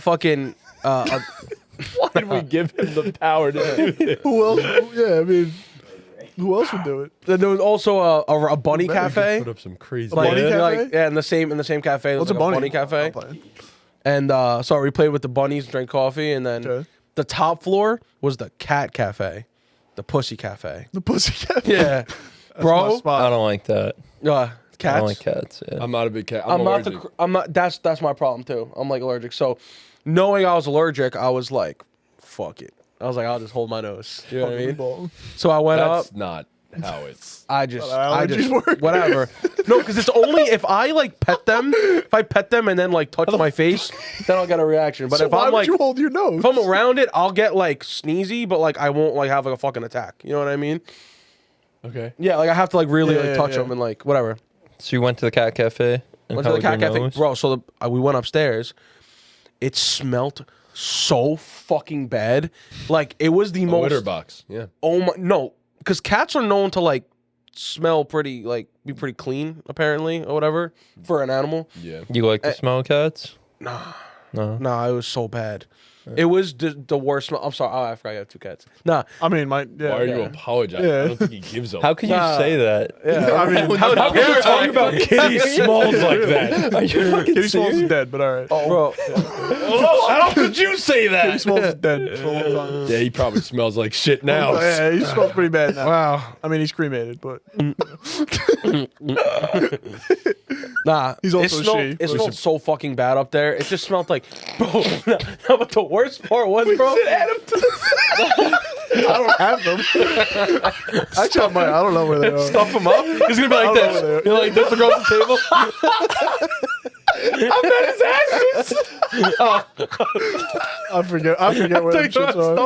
fucking. Why did we give him the power to do this? Who else? Yeah, I mean, who else would do it? Then there was also a bunny cafe. Put up some crazy. Like, bunny cafe? yeah, in the same cafe. What's like a bunny? bunny cafe. I'm playing. And so we played with the bunnies, drank coffee, and then Okay. the top floor was the cat cafe, the pussy cafe. The pussy cat. Yeah, My bro. I spot. don't like that. Cats. I don't like cats. Yeah. I'm not a big cat. I'm not. allergic. I'm not. That's my problem too. I'm like allergic. So, knowing I was allergic, I was like, "Fuck it." I was like, "I'll just hold my nose." You know what I mean? Ball. So I went up. That's not how it's. I just allergies work. whatever. No, because it's only if I like pet them. If I pet them and then like touch my face, then I'll get a reaction. But So if why I'm would like, you hold your nose? if I'm around it, I'll get like sneezy, but like I won't like have like a fucking attack. You know what I mean? Okay. Yeah, like I have to like really Yeah, like touch yeah. them and like whatever. So you went to the cat cafe? And Went to the held cat your cafe, nose? bro. So we went upstairs. It smelled so fucking bad. Like it was the A most. litter box. Yeah. Oh my no, because cats are known to like smell pretty, like be pretty clean apparently or whatever for an animal. Yeah. You like the smell of cats? Nah, No. nah, it was so bad. It was the worst smell. I'm sorry. Oh, I forgot you have two cats. Nah, I mean, my yeah. Why are you apologizing? Yeah. I don't think he gives a. How can you Nah. say that? I mean, how How can dare you talk I? about Kitty Smalls like that? Are you fucking Kitty Smalls is serious? dead, but all right. Bro, Oh, how could you say Kitty that? Smalls is dead. for a long time. Yeah, he probably smells like shit now. Yeah, he smells pretty bad now. wow. I mean, he's cremated, but Nah, He's also it smelled, she. it smelled so fucking bad up there. It just smelled like, bro. No, but the worst part was, bro. I don't have them. Actually, I don't know where they are. Stuff them up. It's gonna be like I don't know where this. they are. You're like this across the table. I forget where them shits are.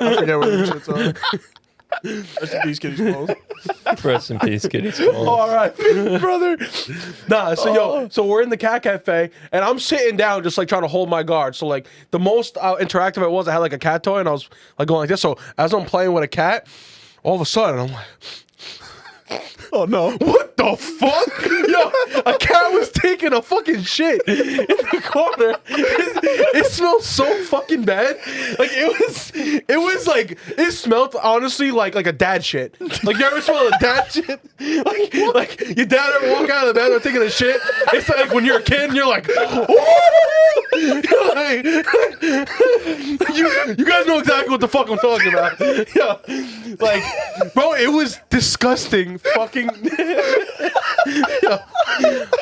I forget where them shits are. Rest in peace, Kitty Smalls. Rest in peace, Kitty Smalls. All right, brother. Nah, so so we're in the cat cafe, and I'm sitting down, just like trying to hold my guard. So like the most interactive it was, I had like a cat toy, and I was like going like this. So as I'm playing with a cat, all of a sudden I'm like, Oh no! what the fuck? Yo, a cat was taking a fucking shit in the corner. It smelled so fucking bad. Like it was like it smelled honestly like a dad shit. Like you ever smell a dad shit? Like your dad ever walk out of the bed or taking a shit? It's like when you're a kid and you're like, you're like you guys know exactly what the fuck I'm talking about. Yeah, like bro, it was disgusting. Fucking. Yeah.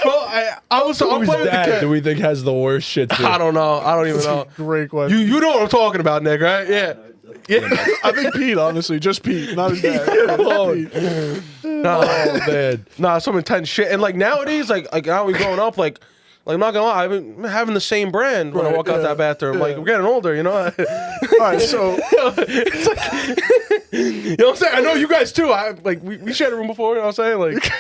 Bro, I'm Whose playing with the dad cat. do we think has the worst shit? Too? I don't know. I don't even know. Great question. You know what I'm talking about, Nick, right? Yeah. Yeah. I think Pete, honestly, just Pete, not his dad. Pete. Oh man. Nah, some intense shit. And like nowadays, like now we growing up, like I'm not gonna lie, I've been having the same brand when I Right, walk out yeah, that bathroom. Like yeah. we're getting older, you know. All right, so It's like, you know what I'm saying? I know you guys too. I like we shared a room before. You know what I'm saying? Like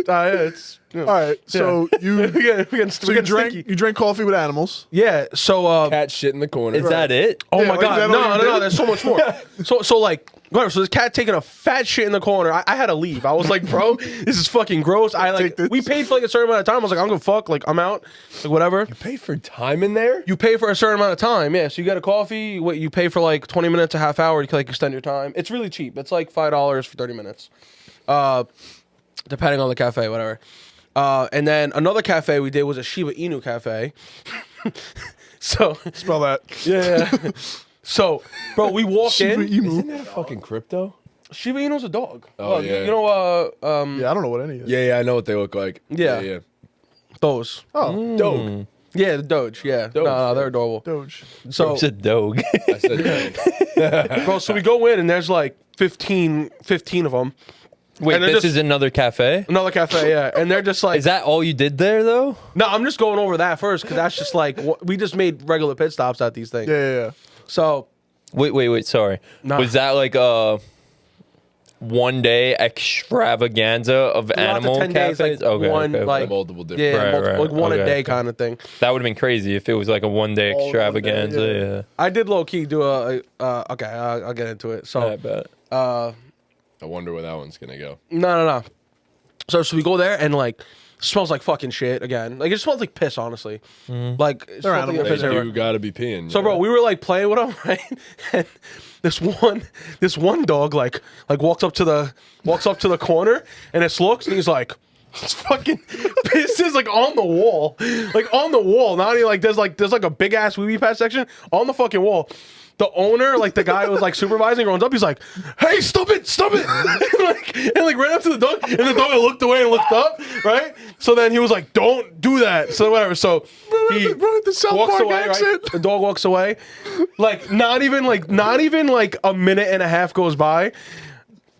yeah, it's. You know, all right, so you we get so you drank coffee with animals. Yeah. So Cat shit in the corner. Is that it? oh Yeah, my like, god, is that all you no, did? there's so much more. So like, whatever. So this cat taking a fat shit in the corner. I had to leave. I was like, bro, this is fucking gross. I like Take this. we paid for like a certain amount of time. I was like, I'm gonna fuck. Like I'm out. Like whatever. Pay for time in there? You pay for a certain amount of time. Yeah. So you get a coffee. What you pay for like 20 minutes, a half hour. You can like extend your time. It's really cheap. It's like $5 for 30 minutes. Depending on the cafe, whatever. And then another cafe we did was a Shiba Inu cafe. So Spell that. yeah. So, bro, we walk Shiba in. Inu. Isn't that fucking crypto? Shiba Inu's a dog. Oh, You yeah. know, Yeah, I don't know what any is. Yeah, I know what they look like. Yeah. those. Oh, Dope. Yeah, the Doge. Yeah. No, they're adorable. Doge. So, It's a dog. I said dope. bro, so we go in and there's like 15 of them. Wait, And they're this just- is another cafe? Another cafe, yeah. And they're just like, Is that all you did there, though? no, I'm just going over that first because that's just like, we just made regular pit stops at these things. Yeah. So, Wait, sorry. Nah. Was that like a one-day extravaganza of throughout animal the 10 days, cafes? like one, okay. like, Multiple different. yeah, Right, like one a okay, day okay. kind of thing. That would have been crazy if it was like a one-day All in one day, extravaganza. yeah. Yeah. I did low key do okay, I'll get into it. So, I bet. I wonder where that one's gonna go. No. So we go there and like Smells like fucking shit again. Like it smells like piss, honestly. Like it smells like animals. piss everywhere. You gotta be peeing. So, bro, we were like playing with him, right? And this one dog like walks up to the corner and it looks and he's like, it's fucking pisses like on the wall, Not even like there's like a big ass wee pad section on the fucking wall. The owner, like the guy who was like supervising, runs up. He's like, "Hey, stop it!" and like ran up to the dog, and the dog looked away and looked up, right? So then he was like, "Don't do that." So whatever. So he the South walks Park away. accent. Right? The dog walks away. Like not even like a minute and a half goes by.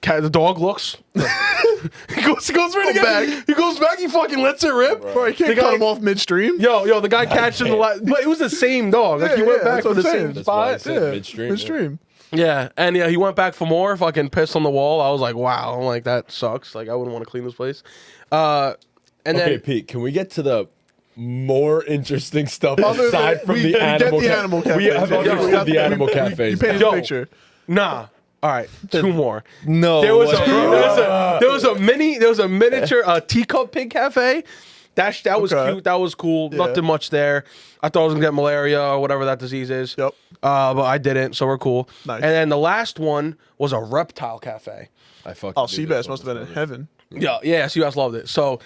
The dog looks. he goes right back. He goes back. He fucking lets it rip. Bro, you can't cut him off midstream. Yo, the guy catches the but it was the same dog. Like he went back for the same That's why I spot. said midstream. Yeah, and he went back for more. Fucking pissed on the wall. I was like, wow. I'm like, that sucks. Like I wouldn't want to clean this place. And Okay, then Pete, can we get to the more interesting stuff Other aside than- from we the get animal the animal We cafes. have Yeah, understood the animal You cafes. painted Yo. a picture. nah. All right, two more. No. There was way. there was a miniature teacup pig cafe. That was Okay. cute. That was cool. Yeah. Nothing much there. I thought I was gonna get malaria or whatever that disease is. Yep. But I didn't, so we're cool. Nice. And then the last one was a reptile cafe. I fucking Oh, knew this Seabass must one have been was in coming. heaven. Yeah, so you guys loved it. So,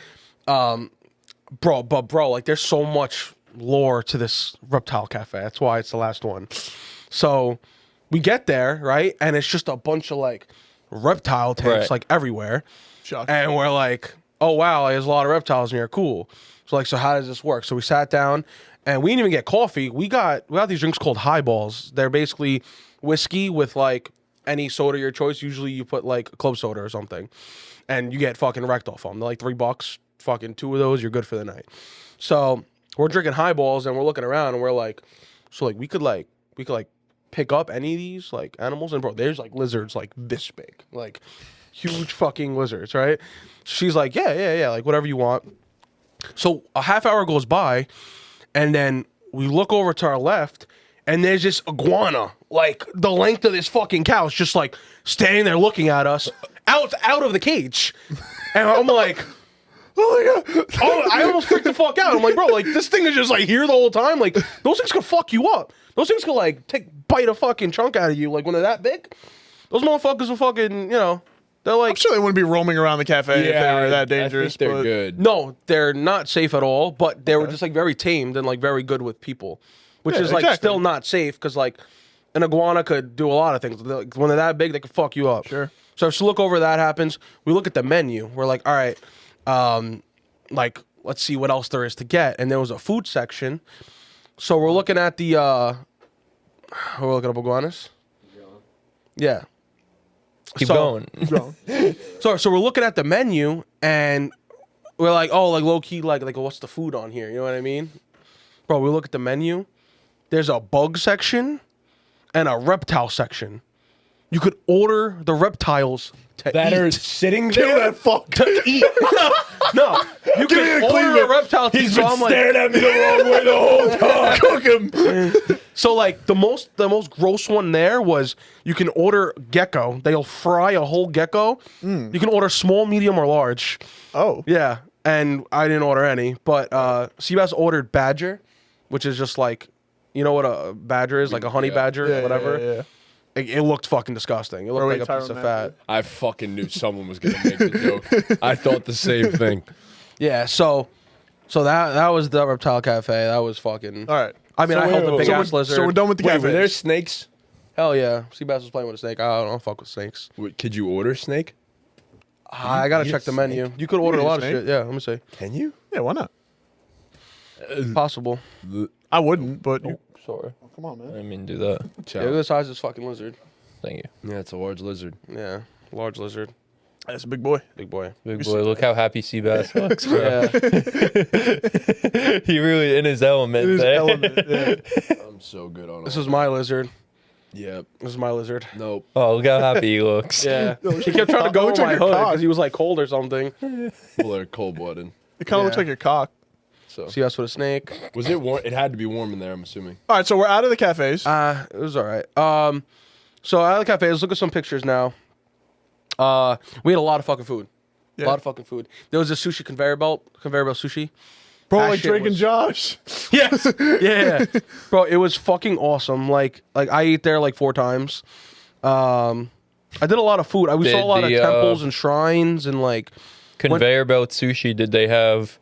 bro, like there's so much lore to this reptile cafe. That's why it's the last one. So we get there, right? And it's just a bunch of like reptile tanks Right. like everywhere. Shocking. And we're like, oh wow, there's a lot of reptiles in here. Cool. So like, so how does this work? So we sat down and we didn't even get coffee. We got these drinks called highballs. They're basically whiskey with like any soda of your choice. Usually you put like club soda or something. And you get fucking wrecked off them. They're like $3. Fucking 2 of those, you're good for the night. So we're drinking highballs and we're looking around and we're like, so like we could pick up any of these like animals, and bro, there's like lizards like this big, like huge fucking lizards, right? She's like, yeah, like whatever you want. So a half hour goes by, and then we look over to our left, and there's this iguana, like the length of this fucking couch, just like standing there looking at us out of the cage, and I'm like. Oh my god! Oh, I almost freaked the fuck out. I'm like, bro, like this thing is just like here the whole time. Like those things could fuck you up. Those things could like bite a fucking chunk out of you. Like when they're that big, those motherfuckers will fucking, they're like. I'm sure they wouldn't be roaming around the cafe if they were that I dangerous. think they're but good. No, they're not safe at all. But they were just like very tamed and like very good with people, which Yeah, is like exactly. still not safe because like an iguana could do a lot of things. Like, when they're that big, they could fuck you up. Sure. So if you look over, that happens. We look at the menu. We're like, all right. Like, let's see what else there is to get. And there was a food section. So we're looking at we're looking up iguanas. Yeah. Keep So- going. So we're looking at the menu and we're like, oh, like low key, like what's the food on here? You know what I mean? Bro, we look at the menu. There's a bug section and a reptile section. You could order the reptiles to That eat. are sitting Kill there. that fuck. To eat. No. You Give me can a order a Cleveland. reptile to eat. He's So been I'm like, staring at me the wrong way the whole time. Cook him. so like the most gross one there was you can order gecko. They'll fry a whole gecko. You can order small, medium, or large. Oh. Yeah, and I didn't order any, but Seabass ordered badger, which is just like, you know what a badger is, like a honey badger, Yeah, whatever. yeah. It looked fucking disgusting. It looked wait, like a piece of Tyron fat. I fucking knew someone was gonna make the joke. I thought the same thing. Yeah, so that was the reptile cafe. That was fucking. All right. I mean, I held the big ass we're, lizard. so we're done with the Wait, cafe. were there snakes? Hell yeah, Seabass was playing with a snake. I don't fuck with snakes. Wait, could you order snake? I gotta eat check a the menu. snake? You could order You a eat a lot of snake? shit. Yeah, let me see. Can you? Yeah, why not? Possible. I wouldn't, but you, Sorry. come on, man. I mean, do that. Yeah, look at the size of this fucking lizard. Thank you. Yeah, it's a large lizard. Yeah, large lizard, That's a big boy. big boy. Big boy, look how happy Seabass looks, bro. Yeah, He really in his element His there. element, yeah. I'm so good on this all is my lizard. Yep. This is my lizard. Nope. Oh, look how happy he looks. Yeah, he kept trying to go looks in like my your hood cock. because he was like cold or something. Well, they're cold blooded. It kind of looks Yeah. like your cock. So See us with a snake. was it warm? It had to be warm in there. I'm assuming. All right, so we're out of the cafes. It was all right. So out of the cafe, let's look at some pictures now. We had a lot of fucking food. A lot of fucking food. There was a sushi conveyor belt sushi. Bro, That like shit Drake and was- Josh. Yes. Yeah. Bro, it was fucking awesome. Like I ate there like 4 times. I did a lot of food. We saw a Did lot of the, temples and shrines and like Conveyor belt sushi, did they have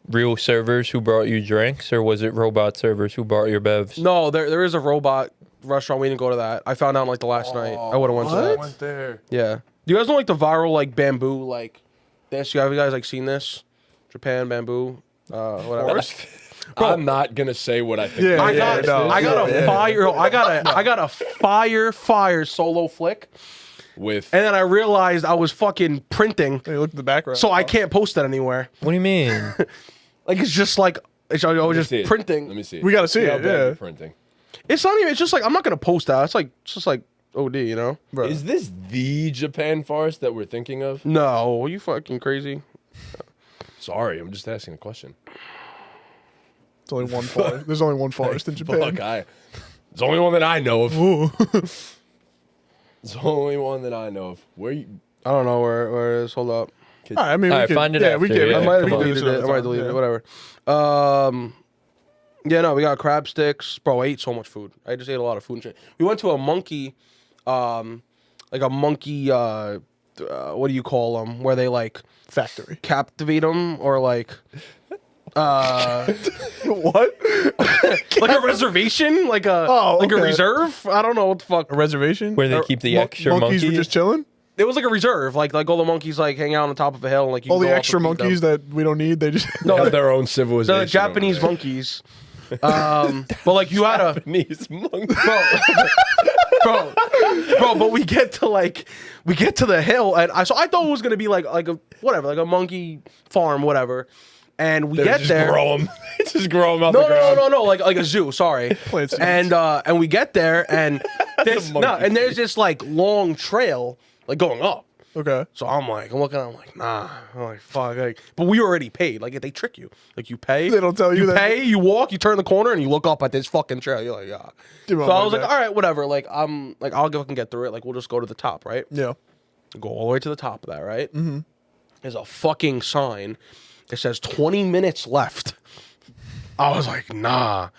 real servers who brought you drinks, or was it robot servers who brought your bevs? no, there is a robot restaurant. We didn't go to that. I found out like the last night. I would have went to I that. went there. Yeah. Do you guys know like the viral like bamboo like this? Have you guys like seen this? Japan bamboo. Whatever. I'm not gonna say what I think. Yeah, I yeah, got no. I got a Yeah. fire I got a fire solo flick, With and then I realized I was fucking printing, Hey, look at the background. so I can't post that anywhere. What do you mean? Like it's just like I was Let me just see it. printing. Let me see. We gotta see how it, bad yeah. you're printing. It's not even. It's just like I'm not gonna post that. It's just like OD, you know? Bro. Is this the Japan forest that we're thinking of? No, are you fucking crazy? Sorry, I'm just asking a question. It's only one forest. There's only one forest in Japan. Fuck, it's the only one that I know of. Ooh. It's the only one that I know of. Where you? I don't know where it is. Hold up. All right, I mean, All we right, could, find it yeah, we after, can. yeah. I might have come on. deleted it. I might have deleted it. Whatever. Yeah, no, we got crab sticks. Bro, I ate so much food. I just ate a lot of food and shit. We went to a monkey, like a monkey, what do you call them? Where they like Factory. captivate them or like, What? like a reservation? Like a, like a okay. reserve? I don't know what the fuck. A reservation? Where they keep the extra monkeys monkey? were just chilling? It was like a reserve. Like all the monkeys like hang out on the top of a hill and like you All can the go up extra and feed them. monkeys that we don't need, they just... No, Have their own civilization. they're over Japanese there. monkeys. But like you had a Japanese monkey. bro, but we get to the hill, and I thought it was gonna be like a whatever, like a monkey farm, whatever. And we get just there. Grow them. Just grow them out the ground. No, like a zoo. Sorry. Plant seeds. And we get there, and there's monkey there's this like long trail like going up. Okay. So I'm looking, I'm like, nah. I'm like, fuck. Like, but we already paid. Like, they trick you. Like, you pay. They don't tell you you that. pay, you walk, you turn the corner, and you look up at this fucking trail. You're like, yeah. Give 'em So up I was like like, that. all right, whatever. Like, I'll fucking get through it. Like, we'll just go to the top, right? Yeah. Go all the way to the top of that, right? Mm-hmm. There's a fucking sign that says 20 minutes left. I was like, nah.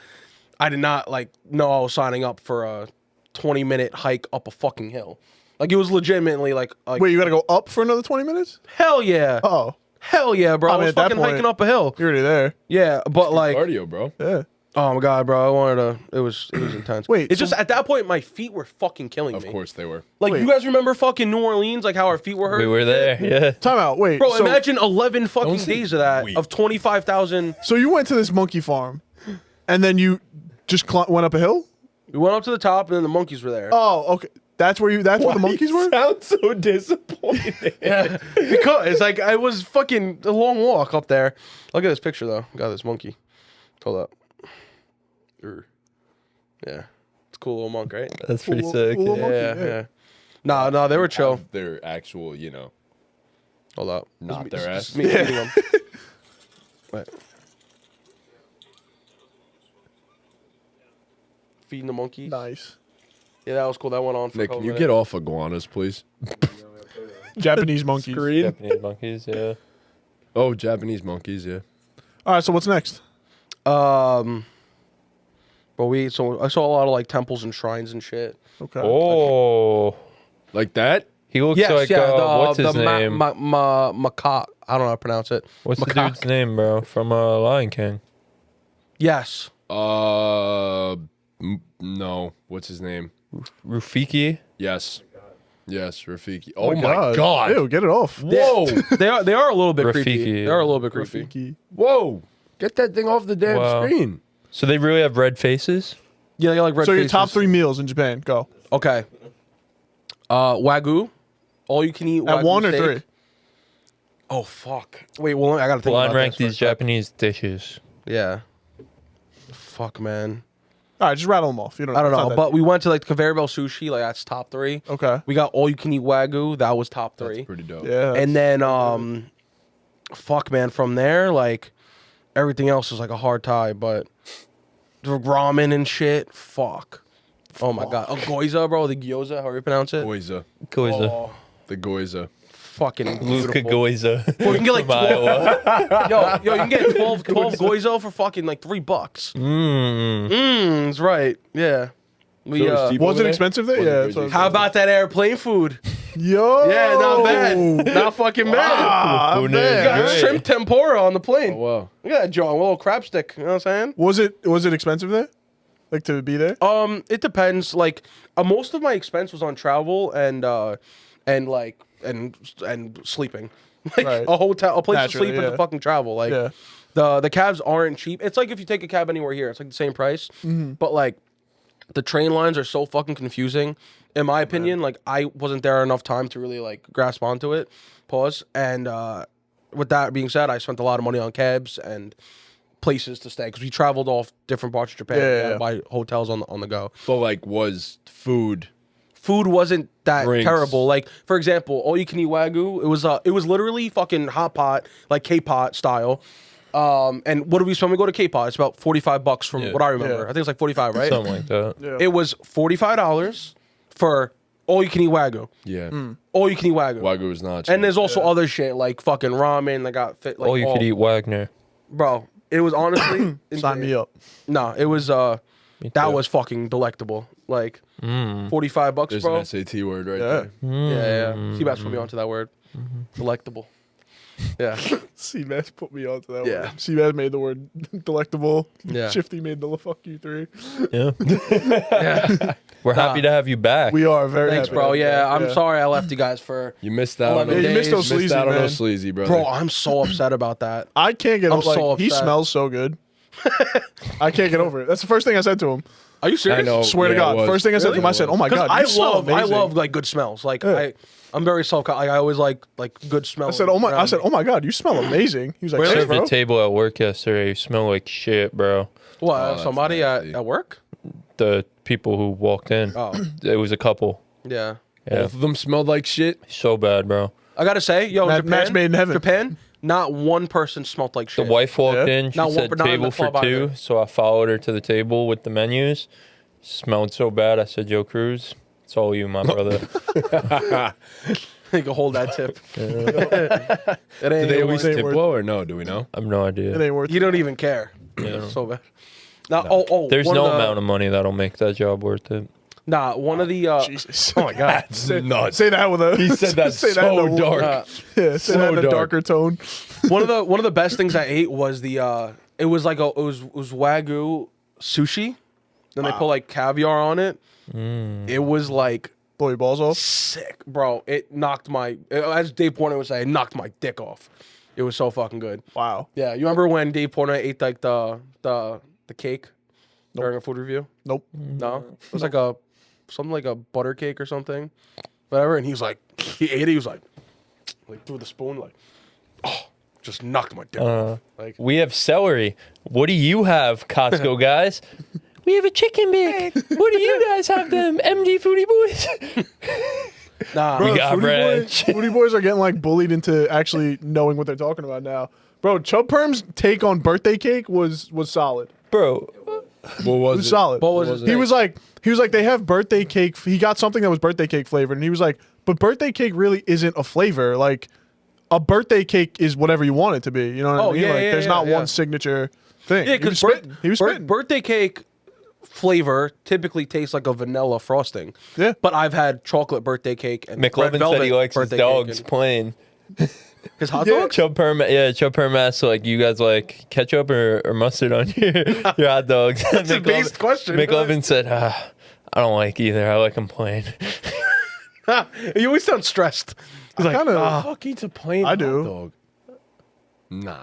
I did not, know I was signing up for a 20-minute hike up a fucking hill. Like, it was legitimately like Wait, you gotta go up for another 20 minutes? hell yeah. Oh. Hell yeah, bro. I I mean, was at that fucking point- hiking up a hill. You're already there. Yeah, but like, Cardio, bro. Yeah. oh my god, bro. I wanted to. It was intense. Wait, it's so- just at that point my feet were fucking killing Of me. course they were. Like, Wait. you guys remember fucking New Orleans? Like how our feet were hurt. We were there, yeah. Time out. Wait. Bro, so, imagine 11 fucking say days of that we. of 25,000. So you went to this monkey farm, and then you just went up a hill? We went up to the top, and then the monkeys were there. Oh, okay. That's where the monkeys were? Sound so disappointed. Yeah, because like I was fucking a long walk up there. Look at this picture though. Got this monkey. Hold up. Yeah, it's a cool little monk, right? That's pretty Cool- sick. cool yeah. monkey, Yeah, yeah. yeah. No, they were chill. Have their actual, Hold up. Not It's their me- ass. it's me feeding them. Wait. Feeding the monkeys. Nice. Yeah, that was cool. That went on for a Nick, couple can you minutes. get off iguanas, please? Japanese monkeys. Japanese monkeys, yeah. Oh, Japanese monkeys, yeah. All right, so what's next? But I saw a lot of like temples and shrines and shit. Okay. Oh. Like that? He looks Yes, like, yeah. what's his name? Macaque. I don't know how to pronounce it. What's Macaque. the dude's name, bro? From Lion King. Yes. No. What's his name? Rafiki? Yes. Yes, Rafiki. Oh, my God. God. Ew, get it off. Whoa. They are a little bit creepy. Rafiki. They are a little bit creepy. Rafiki. Whoa. Get that thing off the damn Wow. screen. So they really have red faces? Yeah, they got like red So your faces. top 3 meals in Japan. Go. Okay. Wagyu. All you can eat. At Wagyu 1 or steak. 3? Oh fuck. Wait, well I gotta think Blind about rank this for a these sec. Japanese dishes. Yeah. Fuck, man. All right, just rattle them off. You don't. I don't it's not know, that but we went to like the conveyor belt sushi. Like that's top 3. deep. Okay. We got all you can eat Wagyu. That was top 3. That's pretty dope. Yeah. And then fuck, man. From there, like everything else is like a hard tie. But the ramen and shit. Fuck. Oh my god. Oh, gyoza, bro. The gyoza. How do you pronounce it? Goiza. Koiza. Oh, The Goiza. fucking Luca beautiful. Goiza. Well, you can get like from 12, Iowa. yo, you can get 12 goizo for fucking like $3. That's right. Yeah. We So it's cheap Was over it there? expensive there? Was it Yeah. pretty So cheap? how about that airplane food? yo. Yeah, not bad. Not fucking bad. Ah, Food man. is You got great. shrimp tempura on the plane. Oh, wow. Look at that, John. A little crab stick. You know what I'm saying? Was it expensive there? Like to be there? It depends. Like, most of my expense was on travel and sleeping. Like Right. a hotel, a place Naturally, to sleep and yeah. to fucking travel. Like Yeah. the cabs aren't cheap. It's like if you take a cab anywhere here, it's like the same price. But like the train lines are so fucking confusing. In my opinion, like I wasn't there enough time to really like grasp onto it. Pause. And with that being said, I spent a lot of money on cabs and places to stay because we traveled off different parts of Japan. Yeah, We yeah, had to yeah. buy hotels on the go. But like, was food? Food wasn't that Drinks. terrible. Like for example, all you can eat wagyu. It was literally fucking hot pot, like K-pot style. And what do we spend? We go to K-pot. It's about $45 from Yeah. what I remember. Yeah. I think it's like 45, right? Something like that. Yeah. It was $45 for all you can eat wagyu. Yeah. All you can eat wagyu. Wagyu is not cheap. And there's also other shit like fucking ramen that got fit. Like Or you could eat Wagner. bro. It was honestly Sign me up. No, it was that too. was fucking delectable. Like $45, There's bro. an SAT word right Yeah. there. Yeah. Seabass put me onto that word. Delectable. Yeah. Seabass put me onto that Yeah. word. Seabass made the word delectable. Yeah. Shifty made the fuck you three. Yeah. Yeah. We're happy to have you back. We are very Thanks, happy. bro. Yeah, I'm sorry I left you guys for. You missed out. 11 on days. You missed those Missed sleazy, out on man. those sleazy, brother. Bro, I'm so upset about that. I can't get I'm over like so he upset. smells so good. I can't get over it. That's the first thing I said to him. Are you serious? I know. Swear to Yeah, it God. was. First thing I said to him, I said, "Oh my Because God, you smell I amazing." love like good smells. Like Yeah. I'm very self. Like I always like good smells. I said, "Oh my God, you smell amazing." He was like, Really? "Shit, Served bro." a table at work yesterday. You smell like shit, bro. What? that's Somebody nasty. at work? The people who walked in. Oh, It was a couple. yeah. Yeah. Both of them smelled like shit. So bad, bro. I gotta say, yo, Match Japan, made in heaven. Japan, not one person smelled like The shit. wife walked Yeah. in. She Not one- said but not in table the for club two. either. So I followed her to the table with the menus. Smelled so bad. I said, Joe Cruz, it's all you, my brother. You can hold that tip. It Did ain't. they always ain't tip worth- well or no? Do we know? I have no idea. It ain't worth You it. don't even care. So bad. Now, oh, There's one no of the, amount of money that'll make that job worth it. Nah, one of the. Jesus. Oh my god. That's nuts. Say that with a. He said that say so that in a- dark. Yeah, say that So in a dark. darker tone. one of the best things I ate was the. It was like it was wagyu sushi. Then they put like caviar on it. It was like Blow your balls off. sick, bro. It knocked my, as Dave Portnoy would say, it knocked my dick off. It was so fucking good. Wow. Yeah, you remember when Dave Portnoy ate like the cake during a food review? Nope. No, it was like something like a butter cake or something, whatever. And he was like, he ate it. He was like threw the spoon, like, oh, just knocked my dick off. Like, We have celery. What do you have, Costco guys? We have a chicken bake. What do you guys have, them MD Foodie Boys? nah, We got Foodie bread. boys, Foodie boys are getting like bullied into actually knowing what they're talking about now. Bro, Chub Perm's take on birthday cake was solid. Bro, What It was was it? solid. What was it? He was like they have birthday cake. He got something that was birthday cake flavored, and he was like, but birthday cake really isn't a flavor. Like a birthday cake is whatever you want it to be. You know what Oh, I mean? yeah, like yeah, there's yeah, not yeah. one signature thing. yeah, he was because spitting. He was spitting. birthday cake flavor typically tastes like a vanilla frosting. Yeah. But I've had chocolate birthday cake and red McLovin said velvet he likes his birthday dogs cake plain. and his hot Yeah. dogs. Chub Perm asked, like, you guys like ketchup or mustard on your hot dogs? It's a based question. McLovin said, I don't like either. I like them plain. You always sound stressed. He's like, kind of. Fuck eats a plain I hot do. dog. Nah.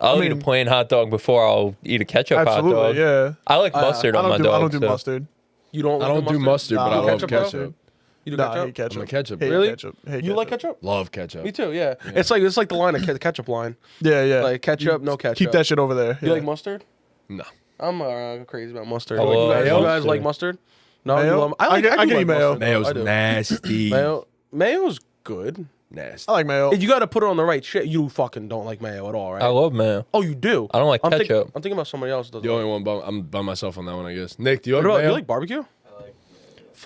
I'll eat mean- a plain hot dog before I'll eat a ketchup hot dog. Absolutely. Yeah. I like mustard I on my don't do. dog. I don't do so- mustard. you don't. I like don't do mustard, but Nah, I love ketchup, bro? ketchup. You do Nah, I ketchup? hate ketchup. I'm a ketchup Hate guy. Really? ketchup. Hate You like ketchup? Love ketchup. Me too. Yeah. It's like the line of the ketchup line. Yeah, yeah. Like ketchup, no ketchup. Keep that shit over there. You Yeah. like mustard? No. I'm crazy about mustard. I You love guys, you mayo. guys like mustard? No, Mayo? you love, I do can eat like mayo. mustard. Mayo's I do. nasty. Mayo's good. Nasty. I like mayo. You got to put it on the right shit. You fucking don't like mayo at all, right? I love mayo. Oh, you do. I don't like I'm ketchup. I'm thinking about somebody else. That does The only one, I'm by myself on that one, I guess. Nick, do you What like about, mayo? you like barbecue?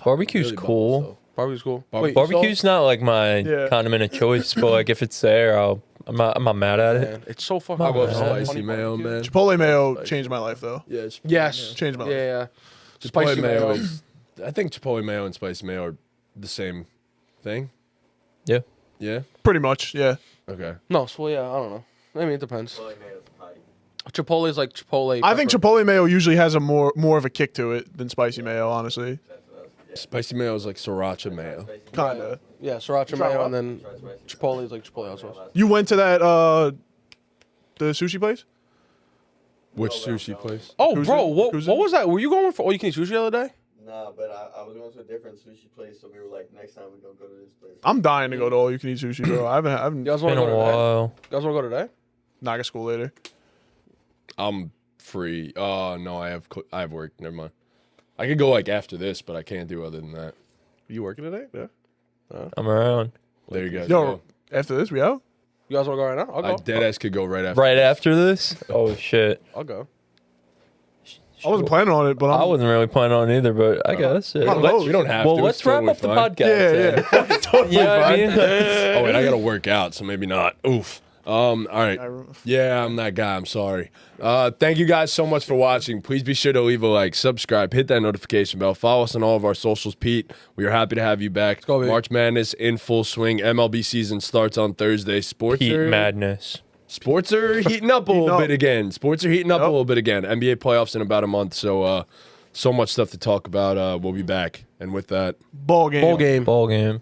Barbecue's Really by cool. myself. Barbecue's cool. Barbe- Wait, Barbecue's not like my Yeah. condiment of choice, but like if it's there, I'm not mad at so, it. man, it's so fucking. I love good. spicy Honey mayo, barbecue. man. Chipotle mayo changed my life though. Yeah, it's Yes. Changed my life. Yeah. Chipotle Spicy mayo mayo. is. I think chipotle mayo and spicy mayo are the same thing. Yeah. Yeah. Pretty much, yeah. Okay. No, so yeah, I don't know. I mean, it depends. Chipotle is like Chipotle. I think pepper. Chipotle mayo usually has a more of a kick to it than spicy mayo, honestly. Spicy mayo is like sriracha mayo. Kinda. Yeah, sriracha Try mayo, what? and then Chipotle is like Chipotle hot sauce. You went to that the sushi place? Which sushi place? Oh, Who's bro, it? what Who's what it? was that? Were you going for all you can eat sushi the other day? Nah, but I was going to a different sushi place, so we were like, next time we're gonna go to this place. I'm dying to go to all you can eat sushi, bro. I haven't You guys want Been to a go today? while. You guys want to go today? Naga school later. I'm free. Oh no, I have work. Never mind. I could go like after this, but I can't do other than that. You working today? Yeah. I'm around. There you guys Yo, go. after this, we out? You guys want to go right now? I'll I go. dead ass could go right after. Right after this? Oh shit. I'll go. I wasn't planning on it, but I I'm, wasn't really planning on it either, but I guess. Yeah. I'm Let's- host. We don't have well, to. let's It's wrap totally up the fine. podcast. Yeah, then. yeah. Totally You know what I fine. mean? Oh wait, I gotta work out, so maybe not. Oof. All right. Yeah, I'm that guy. I'm sorry. Thank you guys so much for watching. Please be sure to leave a like, subscribe, hit that notification bell, follow us on all of our socials. Pete, we are happy to have you back. go, Pete. March Madness in full swing. MLB season starts on Thursday. Sports Heat are madness. Sports are heating up a little up. bit again. Sports are heating up a Yep. little bit again. NBA playoffs in about a month, so so much stuff to talk about. We'll be back, and with that. Ball game. Bowl game. Ball game.